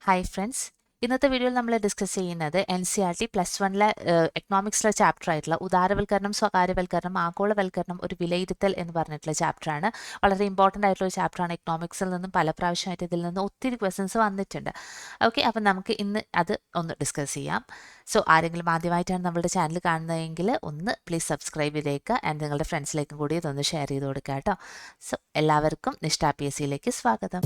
Hi friends, ഇന്നത്തെ വീഡിയോയിൽ നമ്മൾ ഡിസ്കസ് ചെയ്യുന്നത് NCERT +1 എക്കണോമിക്സിലെ ചാപ്റ്റർ ആയിട്ടുള്ള ഉദാരവൽക്കരണം, സ്വകാര്യവൽക്കരണം, ആഗോളവൽക്കരണം ഒരു വിലയിരുത്തൽ എന്ന് പറഞ്ഞിട്ടുള്ള ചാപ്റ്ററാണ്. വളരെ ഇമ്പോർട്ടൻ്റ് ആയിട്ടുള്ള ഒരു ചാപ്റ്ററാണ്. എക്കണോമിക്സിൽ നിന്നും പല പ്രാവശ്യമായിട്ട് ഇതിൽ നിന്ന് ഒത്തിരി ക്വസ്റ്റൻസ് വന്നിട്ടുണ്ട്. ഓക്കെ, അപ്പം നമുക്ക് ഇന്ന് അത് ഒന്ന് ഡിസ്കസ് ചെയ്യാം. സോ ആരെങ്കിലും ആദ്യമായിട്ടാണ് നമ്മുടെ ചാനൽ കാണുന്നതെങ്കിൽ ഒന്ന് പ്ലീസ് സബ്സ്ക്രൈബ് ചെയ്തേക്കുക ആൻഡ് നിങ്ങളുടെ ഫ്രണ്ട്സിലേക്കും കൂടി ഇതൊന്ന് ഷെയർ ചെയ്ത് കൊടുക്കുക കേട്ടോ. സോ എല്ലാവർക്കും നിഷ്ഠ PSCയിലേക്ക് സ്വാഗതം.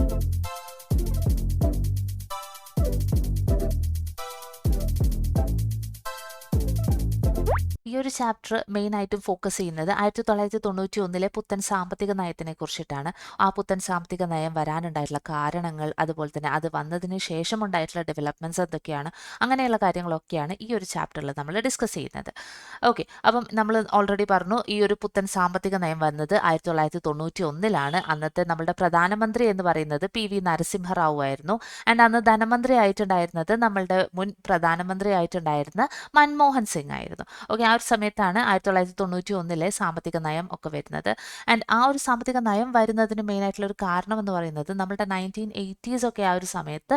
ഈ ഒരു ചാപ്റ്റർ മെയിനായിട്ടും ഫോക്കസ് ചെയ്യുന്നത് 1991 പുത്തൻ സാമ്പത്തിക നയത്തിനെ കുറിച്ചിട്ടാണ്. ആ പുത്തൻ സാമ്പത്തിക നയം വരാനുണ്ടായിട്ടുള്ള കാരണങ്ങൾ, അതുപോലെ തന്നെ അത് വന്നതിന് ശേഷം ഉണ്ടായിട്ടുള്ള ഡെവലപ്മെന്റ്സ് എന്തൊക്കെയാണ്, അങ്ങനെയുള്ള കാര്യങ്ങളൊക്കെയാണ് ഈ ഒരു ചാപ്റ്ററിൽ നമ്മൾ ഡിസ്കസ് ചെയ്യുന്നത്. ഓക്കെ, അപ്പം നമ്മൾ ഓൾറെഡി പറഞ്ഞു ഈ ഒരു പുത്തൻ സാമ്പത്തിക നയം വന്നത് 1991 അന്നത്തെ നമ്മളുടെ പ്രധാനമന്ത്രി എന്ന് പറയുന്നത് PV നരസിംഹറാവു ആയിരുന്നു. ആൻഡ് അന്ന് ധനമന്ത്രി ആയിട്ടുണ്ടായിരുന്നത് നമ്മളുടെ മുൻ പ്രധാനമന്ത്രി ആയിട്ടുണ്ടായിരുന്ന മൻമോഹൻ സിംഗ് ആയിരുന്നു. ഓക്കെ, ആ ഒരു സമയത്താണ് 1991 സാമ്പത്തിക നയം ഒക്കെ വരുന്നത്. ആൻഡ് ആ ഒരു സാമ്പത്തിക നയം വരുന്നതിന് മെയിൻ ആയിട്ടുള്ള ഒരു കാരണം എന്ന് പറയുന്നത് നമ്മളുടെ 1980s ഒക്കെ ആ ഒരു സമയത്ത്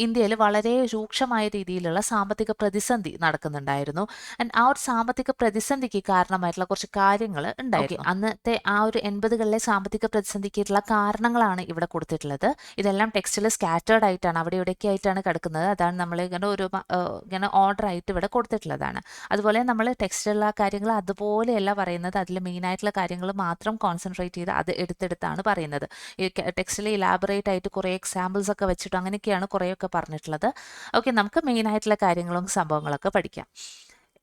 ഇന്ത്യയിൽ വളരെ രൂക്ഷമായ രീതിയിലുള്ള സാമ്പത്തിക പ്രതിസന്ധി നടക്കുന്നുണ്ടായിരുന്നു. ആൻഡ് ആ ഒരു സാമ്പത്തിക പ്രതിസന്ധിക്ക് കാരണമായിട്ടുള്ള കുറച്ച് കാര്യങ്ങൾ ഉണ്ടായിരുന്നു. അന്നത്തെ ആ ഒരു 80കളിലെ സാമ്പത്തിക പ്രതിസന്ധിക്കുള്ള കാരണങ്ങളാണ് ഇവിടെ കൊടുത്തിട്ടുള്ളത്. ഇതെല്ലാം ടെക്സ്റ്റിൽ സ്കാറ്റേർഡ് ആയിട്ടാണ്, അവിടെ ഇവിടെയൊക്കെ ആയിട്ടാണ് കിടക്കുന്നത്. അതാണ് നമ്മൾ ഇങ്ങനെ ഒരു ഇങ്ങനെ ഓർഡർ ആയിട്ട് ഇവിടെ കൊടുത്തിട്ടുള്ളതാണ്. അതുപോലെ നമ്മൾ ടെക്സ്റ്റിലുള്ള കാര്യങ്ങൾ അതുപോലെയല്ല പറയുന്നത്, അതിൽ മെയിനായിട്ടുള്ള കാര്യങ്ങൾ മാത്രം കോൺസെൻട്രേറ്റ് ചെയ്ത് അത് എടുത്തെടുത്താണ് പറയുന്നത്. ഈ ടെക്സ്റ്റിൽ ഇലാബറേറ്റ് ആയിട്ട് കുറേ എക്സാമ്പിൾസ് ഒക്കെ വെച്ചിട്ട് അങ്ങനെയൊക്കെയാണ് കുറേയൊക്കെ പറഞ്ഞിട്ടുള്ളത്. ഓക്കെ, നമുക്ക് മെയിനായിട്ടുള്ള കാര്യങ്ങളും സംഭവങ്ങളൊക്കെ പഠിക്കാം.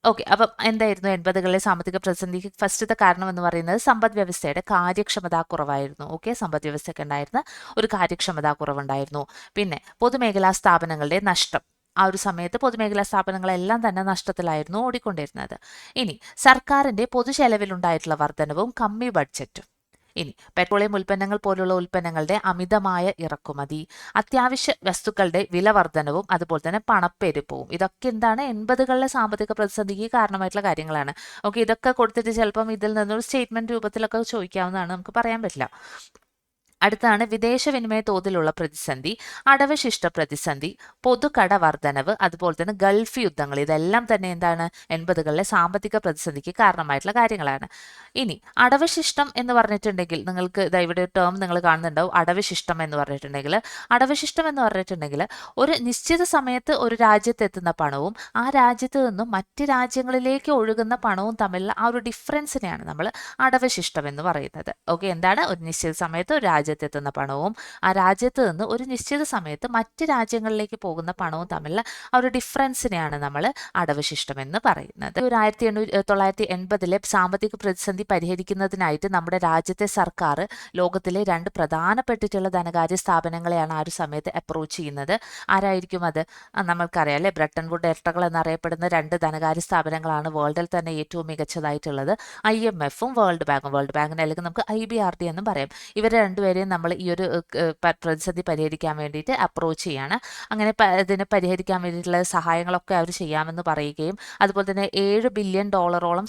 ഓക്കെ, അപ്പം എന്തായിരുന്നു 80കളിലെ സാമ്പത്തിക പ്രതിസന്ധിക്ക് ഫസ്റ്റത്തെ കാരണം എന്ന് പറയുന്നത് സമ്പദ് വ്യവസ്ഥയുടെ കാര്യക്ഷമതാ കുറവായിരുന്നു. ഓക്കെ, സമ്പദ് വ്യവസ്ഥയ്ക്ക് ഉണ്ടായിരുന്ന ഒരു കാര്യക്ഷമതാ കുറവുണ്ടായിരുന്നു. പിന്നെ പൊതുമേഖലാ സ്ഥാപനങ്ങളുടെ നഷ്ടം. ആ ഒരു സമയത്ത് പൊതുമേഖലാ സ്ഥാപനങ്ങളെല്ലാം തന്നെ നഷ്ടത്തിലായിരുന്നു ഓടിക്കൊണ്ടിരുന്നത്. ഇനി സർക്കാരിന്റെ പൊതുചെലവിലുണ്ടായിട്ടുള്ള വർധനവും കമ്മി ബഡ്ജറ്റും. ഇനി പെട്രോളിയം ഉൽപ്പന്നങ്ങൾ പോലുള്ള ഉൽപ്പന്നങ്ങളുടെ അമിതമായ ഇറക്കുമതി, അത്യാവശ്യ വസ്തുക്കളുടെ വില വർധനവും, അതുപോലെ തന്നെ പണപ്പെരുപ്പവും. ഇതൊക്കെ എന്താണ് 80കളിലെ സാമ്പത്തിക പ്രതിസന്ധിക്ക് കാരണമായിട്ടുള്ള കാര്യങ്ങളാണ്. ഓക്കെ, ഇതൊക്കെ കൊടുത്തിട്ട് ചിലപ്പം ഇതിൽ നിന്നൊരു സ്റ്റേറ്റ്മെന്റ് രൂപത്തിലൊക്കെ ചോദിക്കാവുന്നതാണ്, നമുക്ക് പറയാൻ പറ്റില്ല. അടുത്താണ് വിദേശ വിനിമയ തോതിലുള്ള പ്രതിസന്ധി, അടവശിഷ്ട പ്രതിസന്ധി, പൊതുകട വർധനവ്, അതുപോലെ തന്നെ ഗൾഫ് യുദ്ധങ്ങൾ. ഇതെല്ലാം തന്നെ എന്താണ് 80കളിലെ സാമ്പത്തിക പ്രതിസന്ധിക്ക് കാരണമായിട്ടുള്ള കാര്യങ്ങളാണ്. ഇനി അടവശിഷ്ടം എന്ന് പറഞ്ഞിട്ടുണ്ടെങ്കിൽ നിങ്ങൾക്ക് ഇവിടെ ടേം നിങ്ങൾ കാണുന്നുണ്ടാവും. അടവശിഷ്ടം എന്ന് പറഞ്ഞിട്ടുണ്ടെങ്കിൽ ഒരു നിശ്ചിത സമയത്ത് ഒരു രാജ്യത്തെത്തുന്ന പണവും ആ രാജ്യത്ത് നിന്നും മറ്റ് രാജ്യങ്ങളിലേക്ക് ഒഴുകുന്ന പണവും തമ്മിലുള്ള ആ ഒരു ഡിഫറൻസിനെയാണ് നമ്മൾ അടവശിഷ്ടം എന്ന് പറയുന്നത്. ഓക്കെ, എന്താണ് ഒരു നിശ്ചിത സമയത്ത് ഒരു രാജ്യത്തെത്തുന്ന പണവും ആ രാജ്യത്ത് നിന്ന് ഒരു നിശ്ചിത സമയത്ത് മറ്റ് രാജ്യങ്ങളിലേക്ക് പോകുന്ന പണവും തമ്മിലുള്ള ആ ഒരു ഡിഫറൻസിനെയാണ് നമ്മൾ അടവശിഷ്ടം എന്ന് പറയുന്നത്. ഒരു 1980 സാമ്പത്തിക പ്രതിസന്ധി പരിഹരിക്കുന്നതിനായിട്ട് നമ്മുടെ രാജ്യത്തെ സർക്കാർ ലോകത്തിലെ 2 പ്രധാനപ്പെട്ടിട്ടുള്ള ധനകാര്യ സ്ഥാപനങ്ങളെയാണ് ആ ഒരു സമയത്ത് അപ്രോച്ച് ചെയ്യുന്നത്. ആരായിരിക്കും അത്? നമ്മൾക്കറിയാം അല്ലെ, ബ്രട്ടൺ വുഡ് ഇരട്ടകൾ എന്നറിയപ്പെടുന്ന 2 ധനകാര്യ സ്ഥാപനങ്ങളാണ് വേൾഡിൽ തന്നെ ഏറ്റവും മികച്ചതായിട്ടുള്ളത്. IMFും വേൾഡ് ബാങ്കിനെ അല്ലെങ്കിൽ നമുക്ക് IBRD എന്നും പറയാം. ഇവരെ രണ്ടുപേരെയും നമ്മൾ ഈ ഒരു പ്രതിസന്ധി പരിഹരിക്കാൻ വേണ്ടിയിട്ട് അപ്രോച്ച് ചെയ്യാണ്. അങ്ങനെ ഇതിനെ പരിഹരിക്കാൻ വേണ്ടിയിട്ടുള്ള സഹായങ്ങളൊക്കെ അവർ ചെയ്യാമെന്ന് പറയുകയും അതുപോലെ തന്നെ $7 ബില്യൺ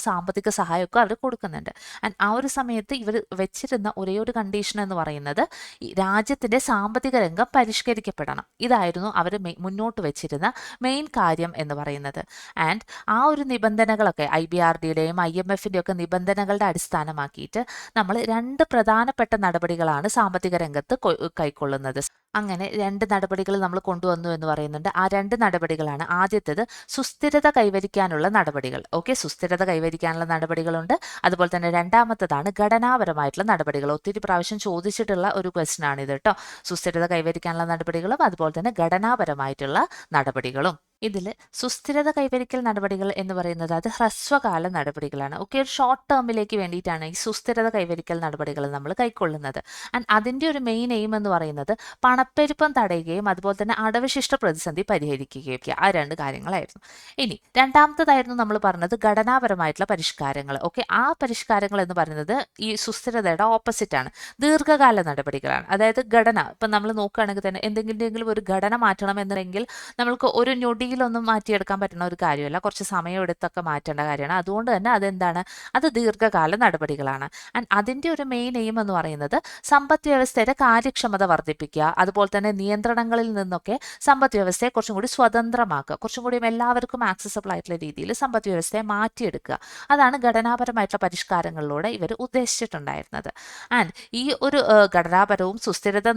സാമ്പത്തിക സഹായമൊക്കെ അവർ കൊടുക്കുന്നുണ്ട്. ആൻഡ് ആ ഒരു സമയത്ത് ഇവർ വെച്ചിരുന്ന ഒരേ ഒരു കണ്ടീഷൻ എന്ന് പറയുന്നത് ഈ രാജ്യത്തിന്റെ സാമ്പത്തിക രംഗം പരിഷ്കരിക്കപ്പെടണം. ഇതായിരുന്നു അവർ മുന്നോട്ട് വെച്ചിരുന്ന മെയിൻ കാര്യം എന്ന് പറയുന്നത്. ആൻഡ് ആ ഒരു നിബന്ധനകളൊക്കെ IBRDയുടെയും IMFിൻ്റെയും ഒക്കെ നിബന്ധനകളുടെ അടിസ്ഥാനമാക്കിയിട്ട് നമ്മൾ 2 പ്രധാനപ്പെട്ട നടപടികളാണ് സാമ്പത്തിക രംഗത്ത് കൈക്കൊള്ളുന്നത്. അങ്ങനെ 2 നടപടികൾ നമ്മൾ കൊണ്ടുവന്നു എന്ന് പറയുന്നുണ്ട്. ആ 2 നടപടികളാണ് ആദ്യത്തേത് സുസ്ഥിരത കൈവരിക്കാനുള്ള നടപടികൾ. ഓക്കെ, സുസ്ഥിരത കൈവരിക്കാനുള്ള നടപടികളുണ്ട്. അതുപോലെ തന്നെ രണ്ടാമത്തതാണ് ഘടനാപരമായിട്ടുള്ള നടപടികൾ. ഒത്തിരി പ്രാവശ്യം ചോദിച്ചിട്ടുള്ള ഒരു ക്വസ്റ്റ്യൻ ആണ് ഇത് കേട്ടോ. സുസ്ഥിരത കൈവരിക്കാനുള്ള നടപടികളും അതുപോലെ തന്നെ ഘടനാപരമായിട്ടുള്ള നടപടികളും. ഇതിൽ സുസ്ഥിരത കൈവരിക്കൽ നടപടികൾ എന്ന് പറയുന്നത് അത് ഹ്രസ്വകാല നടപടികളാണ്. ഓക്കെ, ഒരു ഷോർട്ട് ടേമിലേക്ക് വേണ്ടിയിട്ടാണ് ഈ സുസ്ഥിരത കൈവരിക്കൽ നടപടികൾ നമ്മൾ കൈക്കൊള്ളുന്നത്. ആൻഡ് അതിൻ്റെ ഒരു മെയിൻ എയിം എന്ന് പറയുന്നത് പണപ്പെരുപ്പം തടയുകയും അതുപോലെ തന്നെ അടവശിഷ്ട പ്രതിസന്ധി പരിഹരിക്കുകയും ആ 2 കാര്യങ്ങളായിരുന്നു. ഇനി രണ്ടാമത്തതായിരുന്നു നമ്മൾ പറഞ്ഞത് ഘടനാപരമായിട്ടുള്ള പരിഷ്കാരങ്ങൾ. ഓക്കെ, ആ പരിഷ്കാരങ്ങൾ എന്ന് പറയുന്നത് ഈ സുസ്ഥിരതയുടെ ഓപ്പോസിറ്റ് ആണ്, ദീർഘകാല നടപടികളാണ്. അതായത് ഘടന ഇപ്പം നമ്മൾ നോക്കുകയാണെങ്കിൽ തന്നെ എന്തെങ്കിലും ഒരു ഘടന മാറ്റണം എന്നുണ്ടെങ്കിൽ നമ്മൾക്ക് ഒരു ഞൊടി നൊടിയിലൊന്നും മാറ്റിയെടുക്കാൻ പറ്റുന്ന ഒരു കാര്യമല്ല, കുറച്ച് സമയം എടുത്തൊക്കെ മാറ്റേണ്ട കാര്യമാണ്. അതുകൊണ്ട് തന്നെ അതെന്താണ്, അത് ദീർഘകാല നടപടികളാണ്. ആൻഡ് അതിൻ്റെ ഒരു മെയിൻ എയിം എന്ന് പറയുന്നത് സമ്പദ് വ്യവസ്ഥയുടെ കാര്യക്ഷമത വർദ്ധിപ്പിക്കുക, അതുപോലെ തന്നെ നിയന്ത്രണങ്ങളിൽ നിന്നൊക്കെ സമ്പദ് വ്യവസ്ഥയെ കുറച്ചും കൂടി സ്വതന്ത്രമാക്കുക, കുറച്ചും കൂടി എല്ലാവർക്കും ആക്സസബിൾ ആയിട്ടുള്ള രീതിയിൽ സമ്പദ് വ്യവസ്ഥയെ മാറ്റിയെടുക്കുക. അതാണ് ഘടനാപരമായിട്ടുള്ള പരിഷ്കാരങ്ങളിലൂടെ ഇവർ ഉദ്ദേശിച്ചിട്ടുണ്ടായിരുന്നത്. ആൻഡ് ഈ ഒരു ഘടനാപരവും സുസ്ഥിരത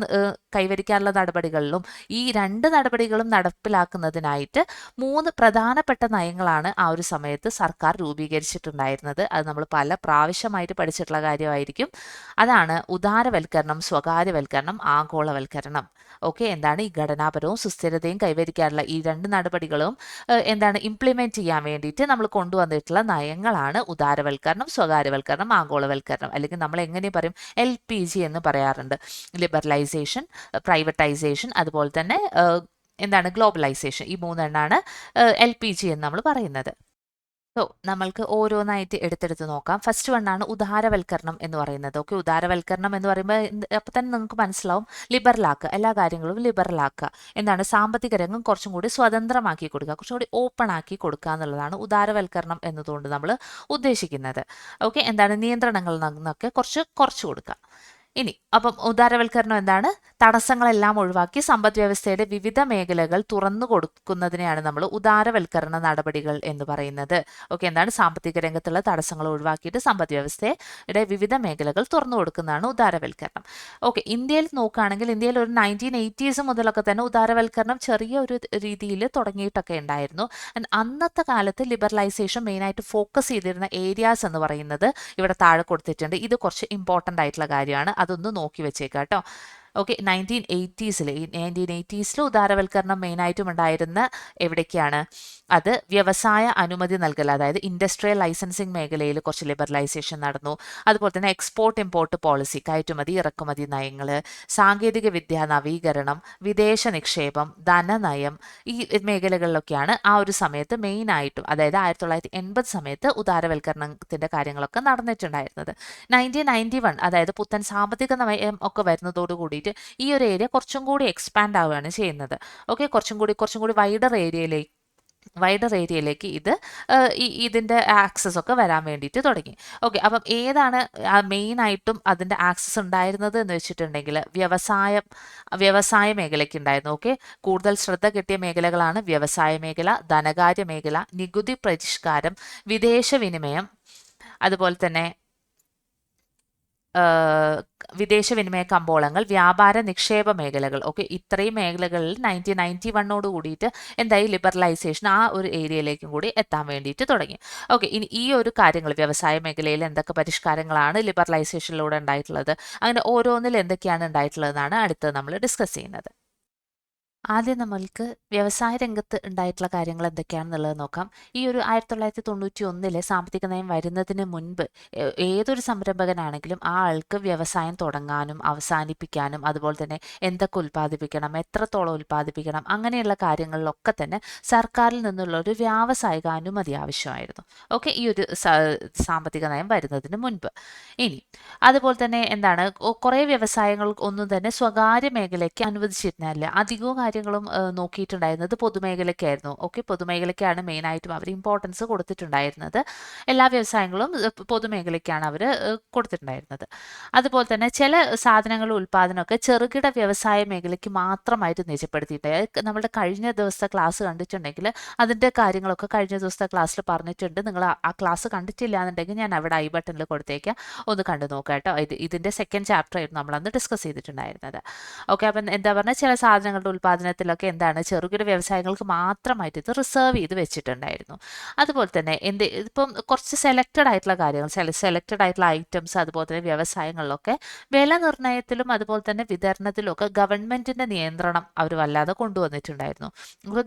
കൈവരിക്കാനുള്ള നടപടികളിലും ഈ രണ്ട് നടപടികളും നടപ്പിലാക്കുന്നതിനായിട്ട് 3 പ്രധാനപ്പെട്ട നയങ്ങളാണ് ആ ഒരു സമയത്ത് സർക്കാർ രൂപീകരിച്ചിട്ടുണ്ടായിരുന്നത്. അത് നമ്മൾ പല പ്രാവശ്യമായിട്ട് പഠിച്ചിട്ടുള്ള കാര്യമായിരിക്കും. അതാണ് ഉദാരവൽക്കരണം, സ്വകാര്യവൽക്കരണം, ആഗോളവൽക്കരണം. ഓക്കെ, എന്താണ് ഈ ഘടനാപരവും സുസ്ഥിരതയും കൈവരിക്കാനുള്ള ഈ 2 നടപടികളും എന്താണ് ഇംപ്ലിമെന്റ് ചെയ്യാൻ വേണ്ടിയിട്ട് നമ്മൾ കൊണ്ടുവന്നിട്ടുള്ള നയങ്ങളാണ് ഉദാരവൽക്കരണം, സ്വകാര്യവൽക്കരണം, ആഗോളവൽക്കരണം. അല്ലെങ്കിൽ നമ്മൾ എങ്ങനെ പറയും, LPG എന്ന് പറയാറുണ്ട്. ലിബറലൈസേഷൻ, പ്രൈവറ്റൈസേഷൻ, അതുപോലെ തന്നെ എന്താണ് ഗ്ലോബലൈസേഷൻ. ഈ 3 LPG എന്ന് നമ്മൾ പറയുന്നത്. സോ നമ്മൾക്ക് ഓരോന്നായിട്ട് എടുത്തെടുത്ത് നോക്കാം. ഫസ്റ്റ് വണ്ണാണ് ഉദാരവൽക്കരണം എന്ന് പറയുന്നത്. ഓക്കെ, ഉദാരവൽക്കരണം എന്ന് പറയുമ്പോൾ അപ്പം തന്നെ നിങ്ങൾക്ക് മനസ്സിലാവും, ലിബറലാക്കുക, എല്ലാ കാര്യങ്ങളും ലിബറലാക്കുക. എന്താണ്, സാമ്പത്തിക രംഗം കുറച്ചും കൂടി സ്വതന്ത്രമാക്കി കൊടുക്കുക, കുറച്ചും കൂടി ഓപ്പൺ ആക്കി കൊടുക്കുക എന്നുള്ളതാണ് ഉദാരവൽക്കരണം എന്നതുകൊണ്ട് നമ്മൾ ഉദ്ദേശിക്കുന്നത്. ഓക്കെ, എന്താണ്, നിയന്ത്രണങ്ങളിൽ നിന്നൊക്കെ കുറച്ച് കൊടുക്കുക. ഇനി അപ്പം ഉദാരവൽക്കരണം എന്താണ്, തടസ്സങ്ങളെല്ലാം ഒഴിവാക്കി സമ്പദ് വ്യവസ്ഥയുടെ വിവിധ മേഖലകൾ തുറന്നു കൊടുക്കുന്നതിനെയാണ് നമ്മൾ ഉദാരവൽക്കരണ നടപടികൾ എന്ന് പറയുന്നത്. ഓക്കെ, എന്താണ്, സാമ്പത്തിക രംഗത്തുള്ള തടസ്സങ്ങൾ ഒഴിവാക്കിയിട്ട് സമ്പദ് വ്യവസ്ഥയുടെ വിവിധ മേഖലകൾ തുറന്നു കൊടുക്കുന്നതാണ് ഉദാരവൽക്കരണം. ഓക്കെ, ഇന്ത്യയിൽ നോക്കുകയാണെങ്കിൽ ഇന്ത്യയിൽ ഒരു 1980s മുതലൊക്കെ തന്നെ ഉദാരവൽക്കരണം ചെറിയ ഒരു രീതിയിൽ തുടങ്ങിയിട്ടൊക്കെ ഉണ്ടായിരുന്നു. അന്നത്തെ കാലത്ത് ലിബറലൈസേഷൻ മെയിനായിട്ട് ഫോക്കസ് ചെയ്തിരുന്ന ഏരിയാസ് എന്ന് പറയുന്നത് ഇവിടെ താഴെ കൊടുത്തിട്ടുണ്ട്. ഇത് കുറച്ച് ഇമ്പോർട്ടൻ്റ് ആയിട്ടുള്ള കാര്യമാണ്, അതൊന്ന് നോക്കി വെച്ചേക്കാം കേട്ടോ. ഓക്കെ, 1980s ഉദാരവൽക്കരണം മെയിനായിട്ടും ഉണ്ടായിരുന്ന എവിടേക്കാണ്, അത് വ്യവസായ അനുമതി നൽകൽ, അതായത് ഇൻഡസ്ട്രിയൽ ലൈസൻസിങ് മേഖലയിൽ കുറച്ച് ലിബറലൈസേഷൻ നടന്നു. അതുപോലെ തന്നെ എക്സ്പോർട്ട് ഇമ്പോർട്ട് പോളിസി, കയറ്റുമതി ഇറക്കുമതി നയങ്ങൾ, സാങ്കേതിക വിദ്യ നവീകരണം, വിദേശ നിക്ഷേപം, ധനനയം, ഈ മേഖലകളിലൊക്കെയാണ് ആ ഒരു സമയത്ത് മെയിനായിട്ടും, അതായത് 1980 സമയത്ത് ഉദാരവൽക്കരണത്തിൻ്റെ കാര്യങ്ങളൊക്കെ നടന്നിട്ടുണ്ടായിരുന്നത്. 1991 അതായത് പുത്തൻ സാമ്പത്തിക നയം ഒക്കെ വരുന്നതോട് കൂടിയിട്ട് ഈ ഒരു ഏരിയ കുറച്ചും കൂടി എക്സ്പാൻഡ് ആവുകയാണ് ചെയ്യുന്നത്. ഓക്കെ, കുറച്ചും കൂടി വൈഡർ ഏരിയയിലേക്ക് ഇതിൻ്റെ ആക്സസ് ഒക്കെ വരാൻ വേണ്ടിയിട്ട് തുടങ്ങി. ഓക്കെ, അപ്പം ഏതാണ് മെയിനായിട്ടും അതിൻ്റെ ആക്സസ് ഉണ്ടായിരുന്നത് എന്ന് വെച്ചിട്ടുണ്ടെങ്കിൽ വ്യവസായ മേഖലയ്ക്ക് ഉണ്ടായിരുന്നു. ഓക്കെ, കൂടുതൽ ശ്രദ്ധ കിട്ടിയ മേഖലകളാണ് വ്യവസായ മേഖല, ധനകാര്യ മേഖല, നികുതി പരിഷ്കാരം, വിദേശ വിനിമയം, അതുപോലെ തന്നെ വിദേശവിനിമയ കമ്പോളങ്ങൾ, വ്യാപാര നിക്ഷേപ മേഖലകൾ. ഓക്കെ, ഇത്രയും മേഖലകളിൽ 1991 കൂടിയിട്ട് എന്തായി, ലിബറലൈസേഷൻ ആ ഒരു ഏരിയയിലേക്കും കൂടി എത്താൻ വേണ്ടിയിട്ട് തുടങ്ങി. ഓക്കെ, ഇനി ഈ ഒരു കാര്യങ്ങൾ വ്യവസായ മേഖലയിൽ എന്തൊക്കെ പരിഷ്കാരങ്ങളാണ് ലിബറലൈസേഷനിലൂടെ ഉണ്ടായിട്ടുള്ളത്, അങ്ങനെ ഓരോന്നിൽ എന്തൊക്കെയാണ് ഉണ്ടായിട്ടുള്ളതെന്നാണ് അടുത്ത് നമ്മൾ ഡിസ്കസ് ചെയ്യുന്നത്. ആദ്യം നമ്മൾക്ക് വ്യവസായ രംഗത്ത് ഉണ്ടായിട്ടുള്ള കാര്യങ്ങൾ എന്തൊക്കെയാണെന്നുള്ളത് നോക്കാം. ഈ ഒരു 1991 സാമ്പത്തിക നയം വരുന്നതിന് മുൻപ് ഏതൊരു സംരംഭകനാണെങ്കിലും ആ ആൾക്ക് വ്യവസായം തുടങ്ങാനും അവസാനിപ്പിക്കാനും, അതുപോലെ തന്നെ എന്തൊക്കെ ഉൽപ്പാദിപ്പിക്കണം, എത്രത്തോളം ഉൽപ്പാദിപ്പിക്കണം, അങ്ങനെയുള്ള കാര്യങ്ങളിലൊക്കെ തന്നെ സർക്കാരിൽ നിന്നുള്ള ഒരു വ്യാവസായിക അനുമതി ആവശ്യമായിരുന്നു. ഓക്കെ, ഈ ഒരു സാമ്പത്തിക നയം വരുന്നതിന് മുൻപ്. ഇനി അതുപോലെ തന്നെ എന്താണ്, കുറേ വ്യവസായങ്ങൾ ഒന്നും തന്നെ സ്വകാര്യ മേഖലയ്ക്ക് അനുവദിച്ചിരുന്നില്ല. അധികവും കാര്യങ്ങളും നോക്കിയിട്ടുണ്ടായിരുന്നത് പൊതുമേഖലയ്ക്കായിരുന്നു. ഓക്കെ, പൊതുമേഖലയ്ക്കാണ് മെയിനായിട്ടും അവർ ഇമ്പോർട്ടൻസ് കൊടുത്തിട്ടുണ്ടായിരുന്നത്. എല്ലാ വ്യവസായങ്ങളും പൊതുമേഖലയ്ക്കാണ് അവർ കൊടുത്തിട്ടുണ്ടായിരുന്നത്. അതുപോലെ തന്നെ ചില സാധനങ്ങളുടെ ഉൽപ്പാദനമൊക്കെ ചെറുകിട വ്യവസായ മേഖലയ്ക്ക് മാത്രമായിട്ട് നിജപ്പെടുത്തിയിട്ടുണ്ട്. നമ്മുടെ കഴിഞ്ഞ ദിവസത്തെ ക്ലാസ് കണ്ടിട്ടുണ്ടെങ്കിൽ അതിൻ്റെ കാര്യങ്ങളൊക്കെ കഴിഞ്ഞ ദിവസത്തെ ക്ലാസ്സിൽ പറഞ്ഞിട്ടുണ്ട്. നിങ്ങൾ ആ ക്ലാസ് കണ്ടിട്ടില്ല എന്നുണ്ടെങ്കിൽ ഞാൻ അവിടെ ഐ ബട്ടണിൽ കൊടുത്തേക്കാം, ഒന്ന് കണ്ടു നോക്കാം കേട്ടോ. ഇതിൻ്റെ സെക്കൻഡ് ചാപ്റ്റർ ആയിരുന്നു നമ്മളന്ന് ഡിസ്കസ് ചെയ്തിട്ടുണ്ടായിരുന്നത്. ഓക്കെ, അപ്പം എന്താ പറഞ്ഞാൽ ചില സാധനങ്ങളുടെ ഉൽപ്പാദനത്തിലൊക്കെ എന്താണ്, ചെറുകിട വ്യവസായങ്ങൾക്ക് മാത്രമായിട്ട് ഇത് റിസർവ് ചെയ്ത് വെച്ചിട്ടുണ്ടായിരുന്നു. അതുപോലെ തന്നെ ഇപ്പം കുറച്ച് സെലക്റ്റഡ് ആയിട്ടുള്ള കാര്യങ്ങൾ, സെലക്റ്റഡ് ആയിട്ടുള്ള ഐറ്റംസ്, അതുപോലെ തന്നെ വ്യവസായങ്ങളിലൊക്കെ വില നിർണ്ണയത്തിലും അതുപോലെ തന്നെ വിതരണത്തിലും ഒക്കെ ഗവൺമെന്റിന്റെ നിയന്ത്രണം അവർ വല്ലാതെ കൊണ്ടുവന്നിട്ടുണ്ടായിരുന്നു.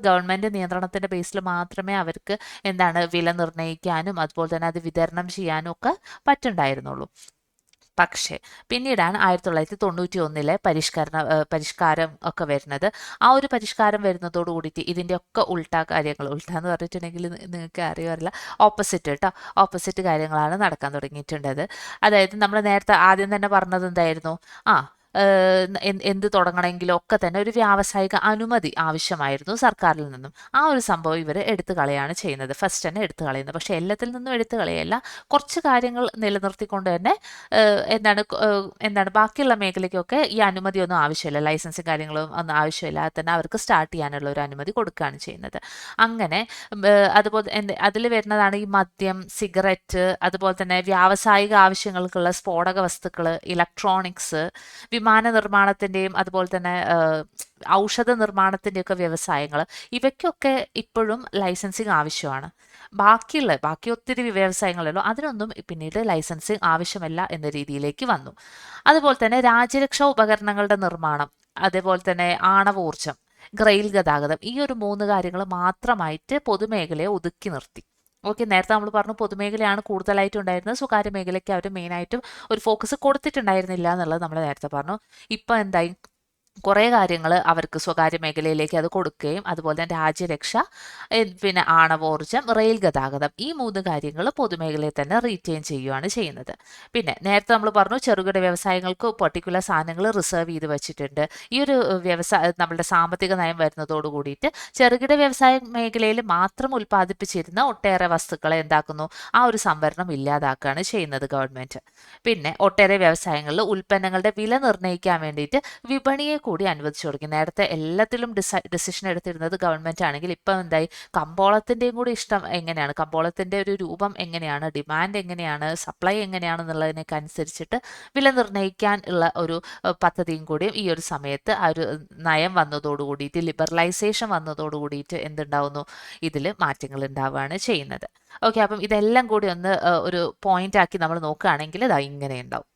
ഗവൺമെന്റ് നിയന്ത്രണത്തിന്റെ ബേസിൽ മാത്രമേ അവർക്ക് എന്താണ് വില നിർണ്ണയിക്കാനും അതുപോലെ തന്നെ അത് വിതരണം ചെയ്യാനും ഒക്കെ പറ്റുണ്ടായിരുന്നുള്ളൂ. പക്ഷേ പിന്നീടാണ് 1991 പരിഷ്കാരം ഒക്കെ വരുന്നത്. ആ ഒരു പരിഷ്കാരം വരുന്നതോട് കൂടിയിട്ട് ഇതിൻ്റെ ഒക്കെ കാര്യങ്ങൾ, എന്ന് പറഞ്ഞിട്ടുണ്ടെങ്കിൽ നിങ്ങൾക്ക് അറിയാറില്ല, ഓപ്പോസിറ്റ് കേട്ടോ, ഓപ്പോസിറ്റ് കാര്യങ്ങളാണ് നടക്കാൻ തുടങ്ങിയിട്ടുണ്ടത്. അതായത് നമ്മൾ നേരത്തെ ആദ്യം തന്നെ പറഞ്ഞത് എന്തായിരുന്നു, എന്ത് തുടങ്ങണമെങ്കിലും ഒക്കെ തന്നെ ഒരു വ്യാവസായിക അനുമതി ആവശ്യമായിരുന്നു സർക്കാരിൽ നിന്നും. ആ ഒരു സംഭവം ഇവർ എടുത്തു കളയാണ് ചെയ്യുന്നത്, ഫസ്റ്റ് തന്നെ എടുത്തു കളയുന്നത്. പക്ഷേ എല്ലാത്തിൽ നിന്നും എടുത്തു കളയല്ല, കുറച്ച് കാര്യങ്ങൾ നിലനിർത്തിക്കൊണ്ട് തന്നെ എന്താണ് ബാക്കിയുള്ള മേഖലയ്ക്കൊക്കെ ഈ അനുമതിയൊന്നും ആവശ്യമില്ല, ലൈസൻസും കാര്യങ്ങളും ഒന്നും ആവശ്യമില്ലാതെ തന്നെ അവർക്ക് സ്റ്റാർട്ട് ചെയ്യാനുള്ള ഒരു അനുമതി കൊടുക്കുകയാണ് ചെയ്യുന്നത്. അങ്ങനെ അതുപോലെ അതിൽ വരുന്നതാണ് ഈ മദ്യം, സിഗരറ്റ്, അതുപോലെ തന്നെ വ്യാവസായിക ആവശ്യങ്ങൾക്കുള്ള സ്ഫോടക വസ്തുക്കൾ, ഇലക്ട്രോണിക്സ്, വിമാന നിർമ്മാണത്തിൻ്റെയും അതുപോലെ തന്നെ ഔഷധ നിർമ്മാണത്തിൻ്റെയൊക്കെ വ്യവസായങ്ങൾ, ഇവയ്ക്കൊക്കെ ഇപ്പോഴും ലൈസൻസിങ് ആവശ്യമാണ്. ബാക്കി ഒത്തിരി വ്യവസായങ്ങളല്ലോ, അതിനൊന്നും പിന്നീട് ലൈസൻസിങ് ആവശ്യമല്ല എന്ന രീതിയിലേക്ക് വന്നു. അതുപോലെ തന്നെ രാജ്യരക്ഷാ ഉപകരണങ്ങളുടെ നിർമ്മാണം, അതേപോലെ തന്നെ ആണവോർജം, റെയിൽ ഗതാഗതം, ഈ ഒരു 3 കാര്യങ്ങൾ മാത്രമായിട്ട് പൊതുമേഖലയെ ഒതുക്കി നിർത്തി. ഓക്കെ, നേരത്തെ നമ്മൾ പറഞ്ഞു പൊതുമേഖലയാണ് കൂടുതലായിട്ട് ഉണ്ടായിരുന്നത്, സ്വകാര്യ മേഖലയ്ക്ക് അവർ മെയിനായിട്ടും ഒരു ഫോക്കസ് കൊടുത്തിട്ടുണ്ടായിരുന്നില്ല എന്നുള്ളത് നമ്മൾ നേരത്തെ പറഞ്ഞു. ഇപ്പം എന്തായി, കുറേ കാര്യങ്ങൾ അവർക്ക് സ്വകാര്യ മേഖലയിലേക്ക് അത് കൊടുക്കുകയും അതുപോലെ തന്നെ രാജ്യരക്ഷ, പിന്നെ ആണവോർജം, റെയിൽ ഗതാഗതം, ഈ 3 കാര്യങ്ങൾ പൊതുമേഖലയിൽ തന്നെ റീറ്റെയിൻ ചെയ്യുകയാണ് ചെയ്യുന്നത്. പിന്നെ നേരത്തെ നമ്മൾ പറഞ്ഞു ചെറുകിട വ്യവസായങ്ങൾക്ക് പെർട്ടിക്കുലർ സാധനങ്ങൾ റിസർവ് ചെയ്ത് വെച്ചിട്ടുണ്ട്. ഈ ഒരു നമ്മളുടെ സാമ്പത്തിക നയം വരുന്നതോട് കൂടിയിട്ട് ചെറുകിട വ്യവസായ മേഖലയിൽ മാത്രം ഉൽപ്പാദിപ്പിച്ചിരുന്ന ഒട്ടേറെ വസ്തുക്കളെ എന്താക്കുന്നു, ആ ഒരു സംവരണം ഇല്ലാതാക്കുകയാണ് ചെയ്യുന്നത് ഗവൺമെന്റ്. പിന്നെ ഒട്ടേറെ വ്യവസായങ്ങളിൽ ഉൽപ്പന്നങ്ങളുടെ വില നിർണ്ണയിക്കാൻ വേണ്ടിയിട്ട് വിപണിയെ കൂടി അനുവദിച്ചു കൊടുക്കും. നേരത്തെ എല്ലാത്തിലും ഡിസിഷൻ എടുത്തിരുന്നത് ഗവൺമെന്റ് ആണെങ്കിൽ ഇപ്പം എന്തായി, കമ്പോളത്തിൻ്റെയും കൂടി ഇഷ്ടം എങ്ങനെയാണ്, കമ്പോളത്തിൻ്റെ ഒരു രൂപം എങ്ങനെയാണ്, ഡിമാൻഡ് എങ്ങനെയാണ്, സപ്ലൈ എങ്ങനെയാണെന്നുള്ളതിനൊക്കെ അനുസരിച്ചിട്ട് വില നിർണ്ണയിക്കാൻ ഉള്ള ഒരു പദ്ധതിയും കൂടി ഈ ഒരു സമയത്ത് ആ ഒരു നയം വന്നതോട് കൂടിയിട്ട്, ലിബറലൈസേഷൻ വന്നതോട് കൂടിയിട്ട് എന്തുണ്ടാവുന്നു, ഇതിൽ മാറ്റങ്ങൾ ഉണ്ടാവുകയാണ് ചെയ്യുന്നത്. ഓക്കെ, അപ്പം ഇതെല്ലാം കൂടി ഒന്ന് ഒരു പോയിന്റ് ആക്കി നമ്മൾ നോക്കുകയാണെങ്കിൽ ഇതാ ഇങ്ങനെ ഉണ്ടാവും.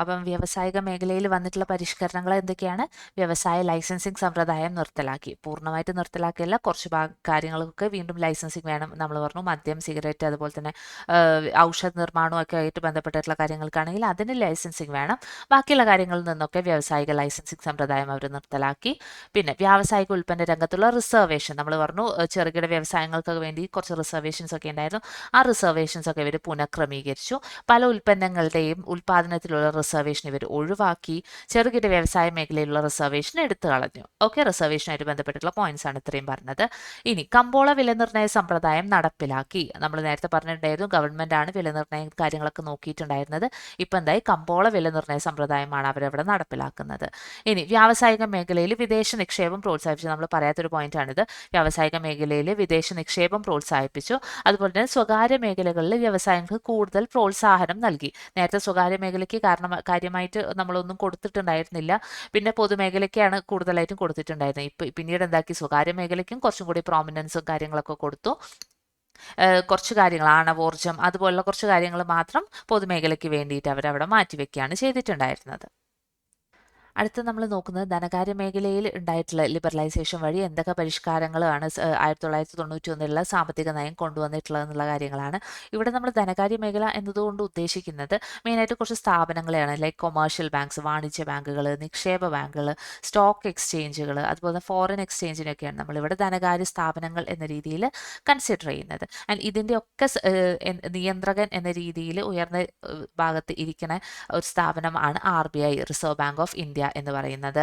അപ്പം വ്യാവസായിക മേഖലയിൽ വന്നിട്ടുള്ള പരിഷ്കരണങ്ങൾ എന്തൊക്കെയാണ്? വ്യവസായ ലൈസൻസിങ് സമ്പ്രദായം നിർത്തലാക്കി, പൂർണ്ണമായിട്ട് നിർത്തലാക്കിയല്ല, കുറച്ച് കാര്യങ്ങൾക്കൊക്കെ വീണ്ടും ലൈസൻസിങ് വേണം. നമ്മൾ പറഞ്ഞു മദ്യം, സിഗരറ്റ്, അതുപോലെ തന്നെ ഔഷധ നിർമ്മാണമൊക്കെ ആയിട്ട് ബന്ധപ്പെട്ടിട്ടുള്ള കാര്യങ്ങൾക്കാണെങ്കിൽ അതിന് ലൈസൻസിങ് വേണം. ബാക്കിയുള്ള കാര്യങ്ങളിൽ നിന്നൊക്കെ വ്യാവസായിക ലൈസൻസിങ് സമ്പ്രദായം അവർ നിർത്തലാക്കി. പിന്നെ വ്യാവസായിക ഉൽപ്പന്ന രംഗത്തുള്ള റിസർവേഷൻ, നമ്മൾ പറഞ്ഞു ചെറുകിട വ്യവസായങ്ങൾക്ക് വേണ്ടി കുറച്ച് റിസർവേഷൻസ് ഒക്കെ ഉണ്ടായിരുന്നു, ആ റിസർവേഷൻസ് ഒക്കെ ഇവർ പുനഃക്രമീകരിച്ചു. പല ഉൽപ്പന്നങ്ങളുടെയും ഉൽപ്പാദനത്തിലുള്ള റിസർവേഷൻ ഇവർ ഒഴിവാക്കി. ചെറുകിട വ്യവസായ മേഖലയിലുള്ള റിസർവേഷൻ എടുത്തു കളഞ്ഞു. ഓക്കെ, റിസർവേഷനായിട്ട് ബന്ധപ്പെട്ടിട്ടുള്ള പോയിന്റ്സ് ആണ് ഇത്രയും പറഞ്ഞത്. ഇനി കമ്പോള വിലനിർണ്ണയ സമ്പ്രദായം നടപ്പിലാക്കി. നമ്മൾ നേരത്തെ പറഞ്ഞിട്ടുണ്ടായിരുന്നു ഗവൺമെന്റ് ആണ് വിലനിർണ്ണയ കാര്യങ്ങളൊക്കെ നോക്കിയിട്ടുണ്ടായിരുന്നത്. ഇപ്പം എന്തായി, കമ്പോള വിലനിർണ്ണയ സമ്പ്രദായമാണ് അവരവിടെ നടപ്പിലാക്കുന്നത്. ഇനി വ്യാവസായിക മേഖലയിൽ വിദേശ നിക്ഷേപം പ്രോത്സാഹിപ്പിച്ചു. നമ്മൾ പറയാത്തൊരു പോയിന്റ് ആണിത്. വ്യാവസായിക മേഖലയിൽ വിദേശ നിക്ഷേപം പ്രോത്സാഹിപ്പിച്ചു. അതുപോലെ തന്നെ സ്വകാര്യ മേഖലകളിൽ വ്യവസായങ്ങൾക്ക് കൂടുതൽ പ്രോത്സാഹനം നൽകി. നേരത്തെ സ്വകാര്യ മേഖലയ്ക്ക് കാര്യമായിട്ട് നമ്മളൊന്നും കൊടുത്തിട്ടുണ്ടായിരുന്നില്ല, പിന്നെ പൊതുമേഖലയ്ക്കാണ് കൂടുതലായിട്ടും കൊടുത്തിട്ടുണ്ടായിരുന്നത്. പിന്നീട് എന്താക്കി, സ്വകാര്യ മേഖലയ്ക്കും കുറച്ചും കൂടി പ്രോമിനൻസും കാര്യങ്ങളൊക്കെ കൊടുത്തു. കുറച്ച് കാര്യങ്ങൾ, ആണവോർജം അതുപോലുള്ള കുറച്ച് കാര്യങ്ങൾ മാത്രം പൊതുമേഖലയ്ക്ക് വേണ്ടിയിട്ട് അവരവിടെ മാറ്റിവെക്കുകയാണ് ചെയ്തിട്ടുണ്ടായിരുന്നത്. അടുത്ത് നമ്മൾ നോക്കുന്നത് ധനകാര്യ മേഖലയിൽ ഉണ്ടായിട്ടുള്ള ലിബറലൈസേഷൻ വഴി എന്തൊക്കെ പരിഷ്കാരങ്ങളാണ് 1991 സാമ്പത്തിക നയം കൊണ്ടുവന്നിട്ടുള്ളത് എന്നുള്ള കാര്യങ്ങളാണ്. ഇവിടെ നമ്മൾ ധനകാര്യ മേഖല എന്നതുകൊണ്ട് ഉദ്ദേശിക്കുന്നത് മെയിനായിട്ട് കുറച്ച് സ്ഥാപനങ്ങളെയാണ്, ലൈക്ക് കൊമേഴ്ഷ്യൽ ബാങ്ക്സ്, വാണിജ്യ ബാങ്കുകൾ, നിക്ഷേപ ബാങ്കുകൾ, സ്റ്റോക്ക് എക്സ്ചേഞ്ചുകൾ, അതുപോലെ ഫോറിൻ എക്സ്ചേഞ്ചിനൊക്കെയാണ് നമ്മളിവിടെ ധനകാര്യ സ്ഥാപനങ്ങൾ എന്ന രീതിയിൽ കൺസിഡർ ചെയ്യുന്നത്. ആൻഡ് ഇതിൻ്റെ ഒക്കെ നിയന്ത്രകൻ എന്ന രീതിയിൽ ഉയർന്ന ഭാഗത്ത് ഇരിക്കുന്ന ഒരു സ്ഥാപനമാണ് RBI, reserve bank of India എന്ന് പറയുന്നത്.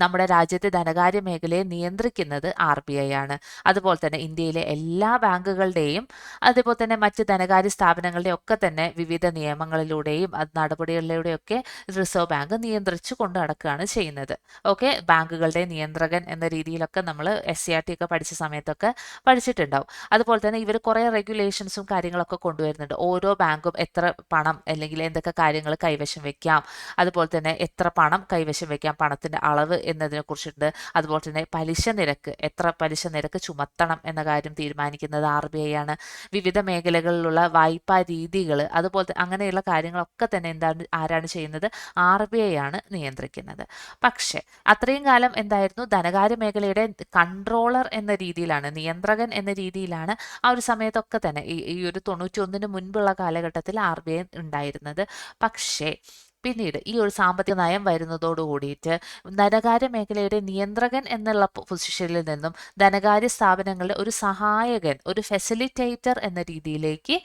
നമ്മുടെ രാജ്യത്തെ ധനകാര്യ മേഖലയെ നിയന്ത്രിക്കുന്നത് RBI ആണ്. അതുപോലെ തന്നെ ഇന്ത്യയിലെ എല്ലാ ബാങ്കുകളുടെയും അതുപോലെ തന്നെ മറ്റ് ധനകാര്യ സ്ഥാപനങ്ങളുടെയും ഒക്കെ തന്നെ വിവിധ നിയമങ്ങളിലൂടെയും നടപടികളിലൂടെയും ഒക്കെ റിസർവ് ബാങ്ക് നിയന്ത്രിച്ചു കൊണ്ട് നടക്കുകയാണ് ചെയ്യുന്നത്. ഓക്കെ, ബാങ്കുകളുടെ നിയന്ത്രകൻ എന്ന രീതിയിലൊക്കെ നമ്മൾ SCRT ഒക്കെ പഠിച്ച സമയത്തൊക്കെ പഠിച്ചിട്ടുണ്ടാവും. അതുപോലെ തന്നെ ഇവർ കുറേ റെഗുലേഷൻസും കാര്യങ്ങളൊക്കെ കൊണ്ടുവരുന്നുണ്ട്. ഓരോ ബാങ്കും എത്ര പണം അല്ലെങ്കിൽ എന്തൊക്കെ കാര്യങ്ങൾ കൈവശം വെക്കാം, അതുപോലെ തന്നെ എത്ര പണം കൈവശം വെക്കാം, പണത്തിൻ്റെ അളവ് എന്നതിനെ കുറിച്ചിട്ടുണ്ട്. അതുപോലെ തന്നെ പലിശ നിരക്ക്, എത്ര പലിശ നിരക്ക് ചുമത്തണം എന്ന കാര്യം തീരുമാനിക്കുന്നത് RBI ആണ്. വിവിധ മേഖലകളിലുള്ള വായ്പാ രീതികൾ, അതുപോലെ അങ്ങനെയുള്ള കാര്യങ്ങളൊക്കെ തന്നെ ആരാണ് ചെയ്യുന്നത്? RBI ആണ് നിയന്ത്രിക്കുന്നത്. പക്ഷേ അത്രയും കാലം എന്തായിരുന്നു, ധനകാര്യ മേഖലയുടെ കൺട്രോളർ എന്ന രീതിയിലാണ്, നിയന്ത്രകൻ എന്ന രീതിയിലാണ് ആ ഒരു സമയത്തൊക്കെ തന്നെ ഈ ഒരു 91 മുൻപുള്ള കാലഘട്ടത്തിൽ RBI ഉണ്ടായിരുന്നത്. പക്ഷേ പിന്നീട് ഈ ഒരു സാമ്പത്തിക നയം വരുന്നതോട് കൂടിയിട്ട് ധനകാര്യ മേഖലയുടെ നിയന്ത്രകൻ എന്നുള്ള പൊസിഷനിൽ നിന്നും ധനകാര്യ സ്ഥാപനങ്ങളുടെ ഒരു സഹായകൻ, ഒരു ഫെസിലിറ്റേറ്റർ എന്ന രീതിയിലേക്ക്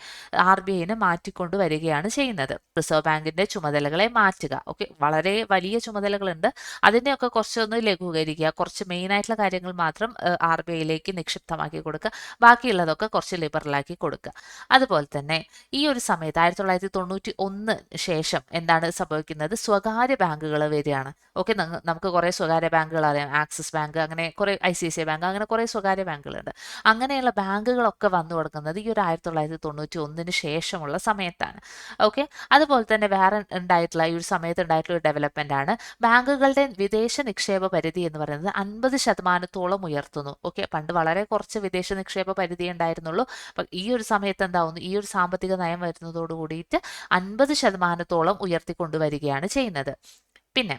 RBIനെ മാറ്റിക്കൊണ്ട് വരികയാണ് ചെയ്യുന്നത്. റിസർവ് ബാങ്കിന്റെ ചുമതലകളെ മാറ്റുക. ഓക്കെ, വളരെ വലിയ ചുമതലകളുണ്ട്, അതിനെയൊക്കെ കുറച്ചൊന്ന് ലഘൂകരിക്കുക, കുറച്ച് മെയിൻ ആയിട്ടുള്ള കാര്യങ്ങൾ മാത്രം RBIയിലേക്ക് നിക്ഷിപ്തമാക്കി കൊടുക്കുക, ബാക്കിയുള്ളതൊക്കെ കുറച്ച് ലിബറലാക്കി കൊടുക്കുക. അതുപോലെ തന്നെ ഈ ഒരു സമയത്ത് 1991 ശേഷം എന്താണ് സംഭവിക്കുന്നത്? സ്വകാര്യ ബാങ്കുകൾ വരികയാണ്. ഓക്കെ, നമുക്ക് കുറേ സ്വകാര്യ ബാങ്കുകൾ അറിയാം, ആക്സിസ് ബാങ്ക്, അങ്ങനെ കുറേ ICICI ബാങ്ക്, അങ്ങനെ കുറേ സ്വകാര്യ ബാങ്കുകളുണ്ട്. അങ്ങനെയുള്ള ബാങ്കുകളൊക്കെ വന്നു തുടങ്ങുന്നത് ഈ ഒരു 1991 ശേഷമുള്ള സമയത്താണ്. ഓക്കെ, അതുപോലെ തന്നെ വേറെ ഉണ്ടായിട്ടുള്ള ഈ ഒരു സമയത്ത് ഉണ്ടായിട്ടുള്ള ഒരു ഡെവലപ്മെന്റ് ആണ് ബാങ്കുകളുടെ വിദേശ നിക്ഷേപ പരിധി എന്ന് പറയുന്നത് 50% ഉയർത്തുന്നു. ഓക്കെ, പണ്ട് വളരെ കുറച്ച് വിദേശ നിക്ഷേപ പരിധി ഉണ്ടായിരുന്നുള്ളൂ. അപ്പം ഈ ഒരു സമയത്ത് എന്താവുന്നു? ഈ ഒരു സാമ്പത്തിക നയം വരുന്നതോട് കൂടിയിട്ട് 50% ഉയർത്തിക്കൊണ്ടുവരികയാണ് ചെയ്യുന്നത്. പിന്നെ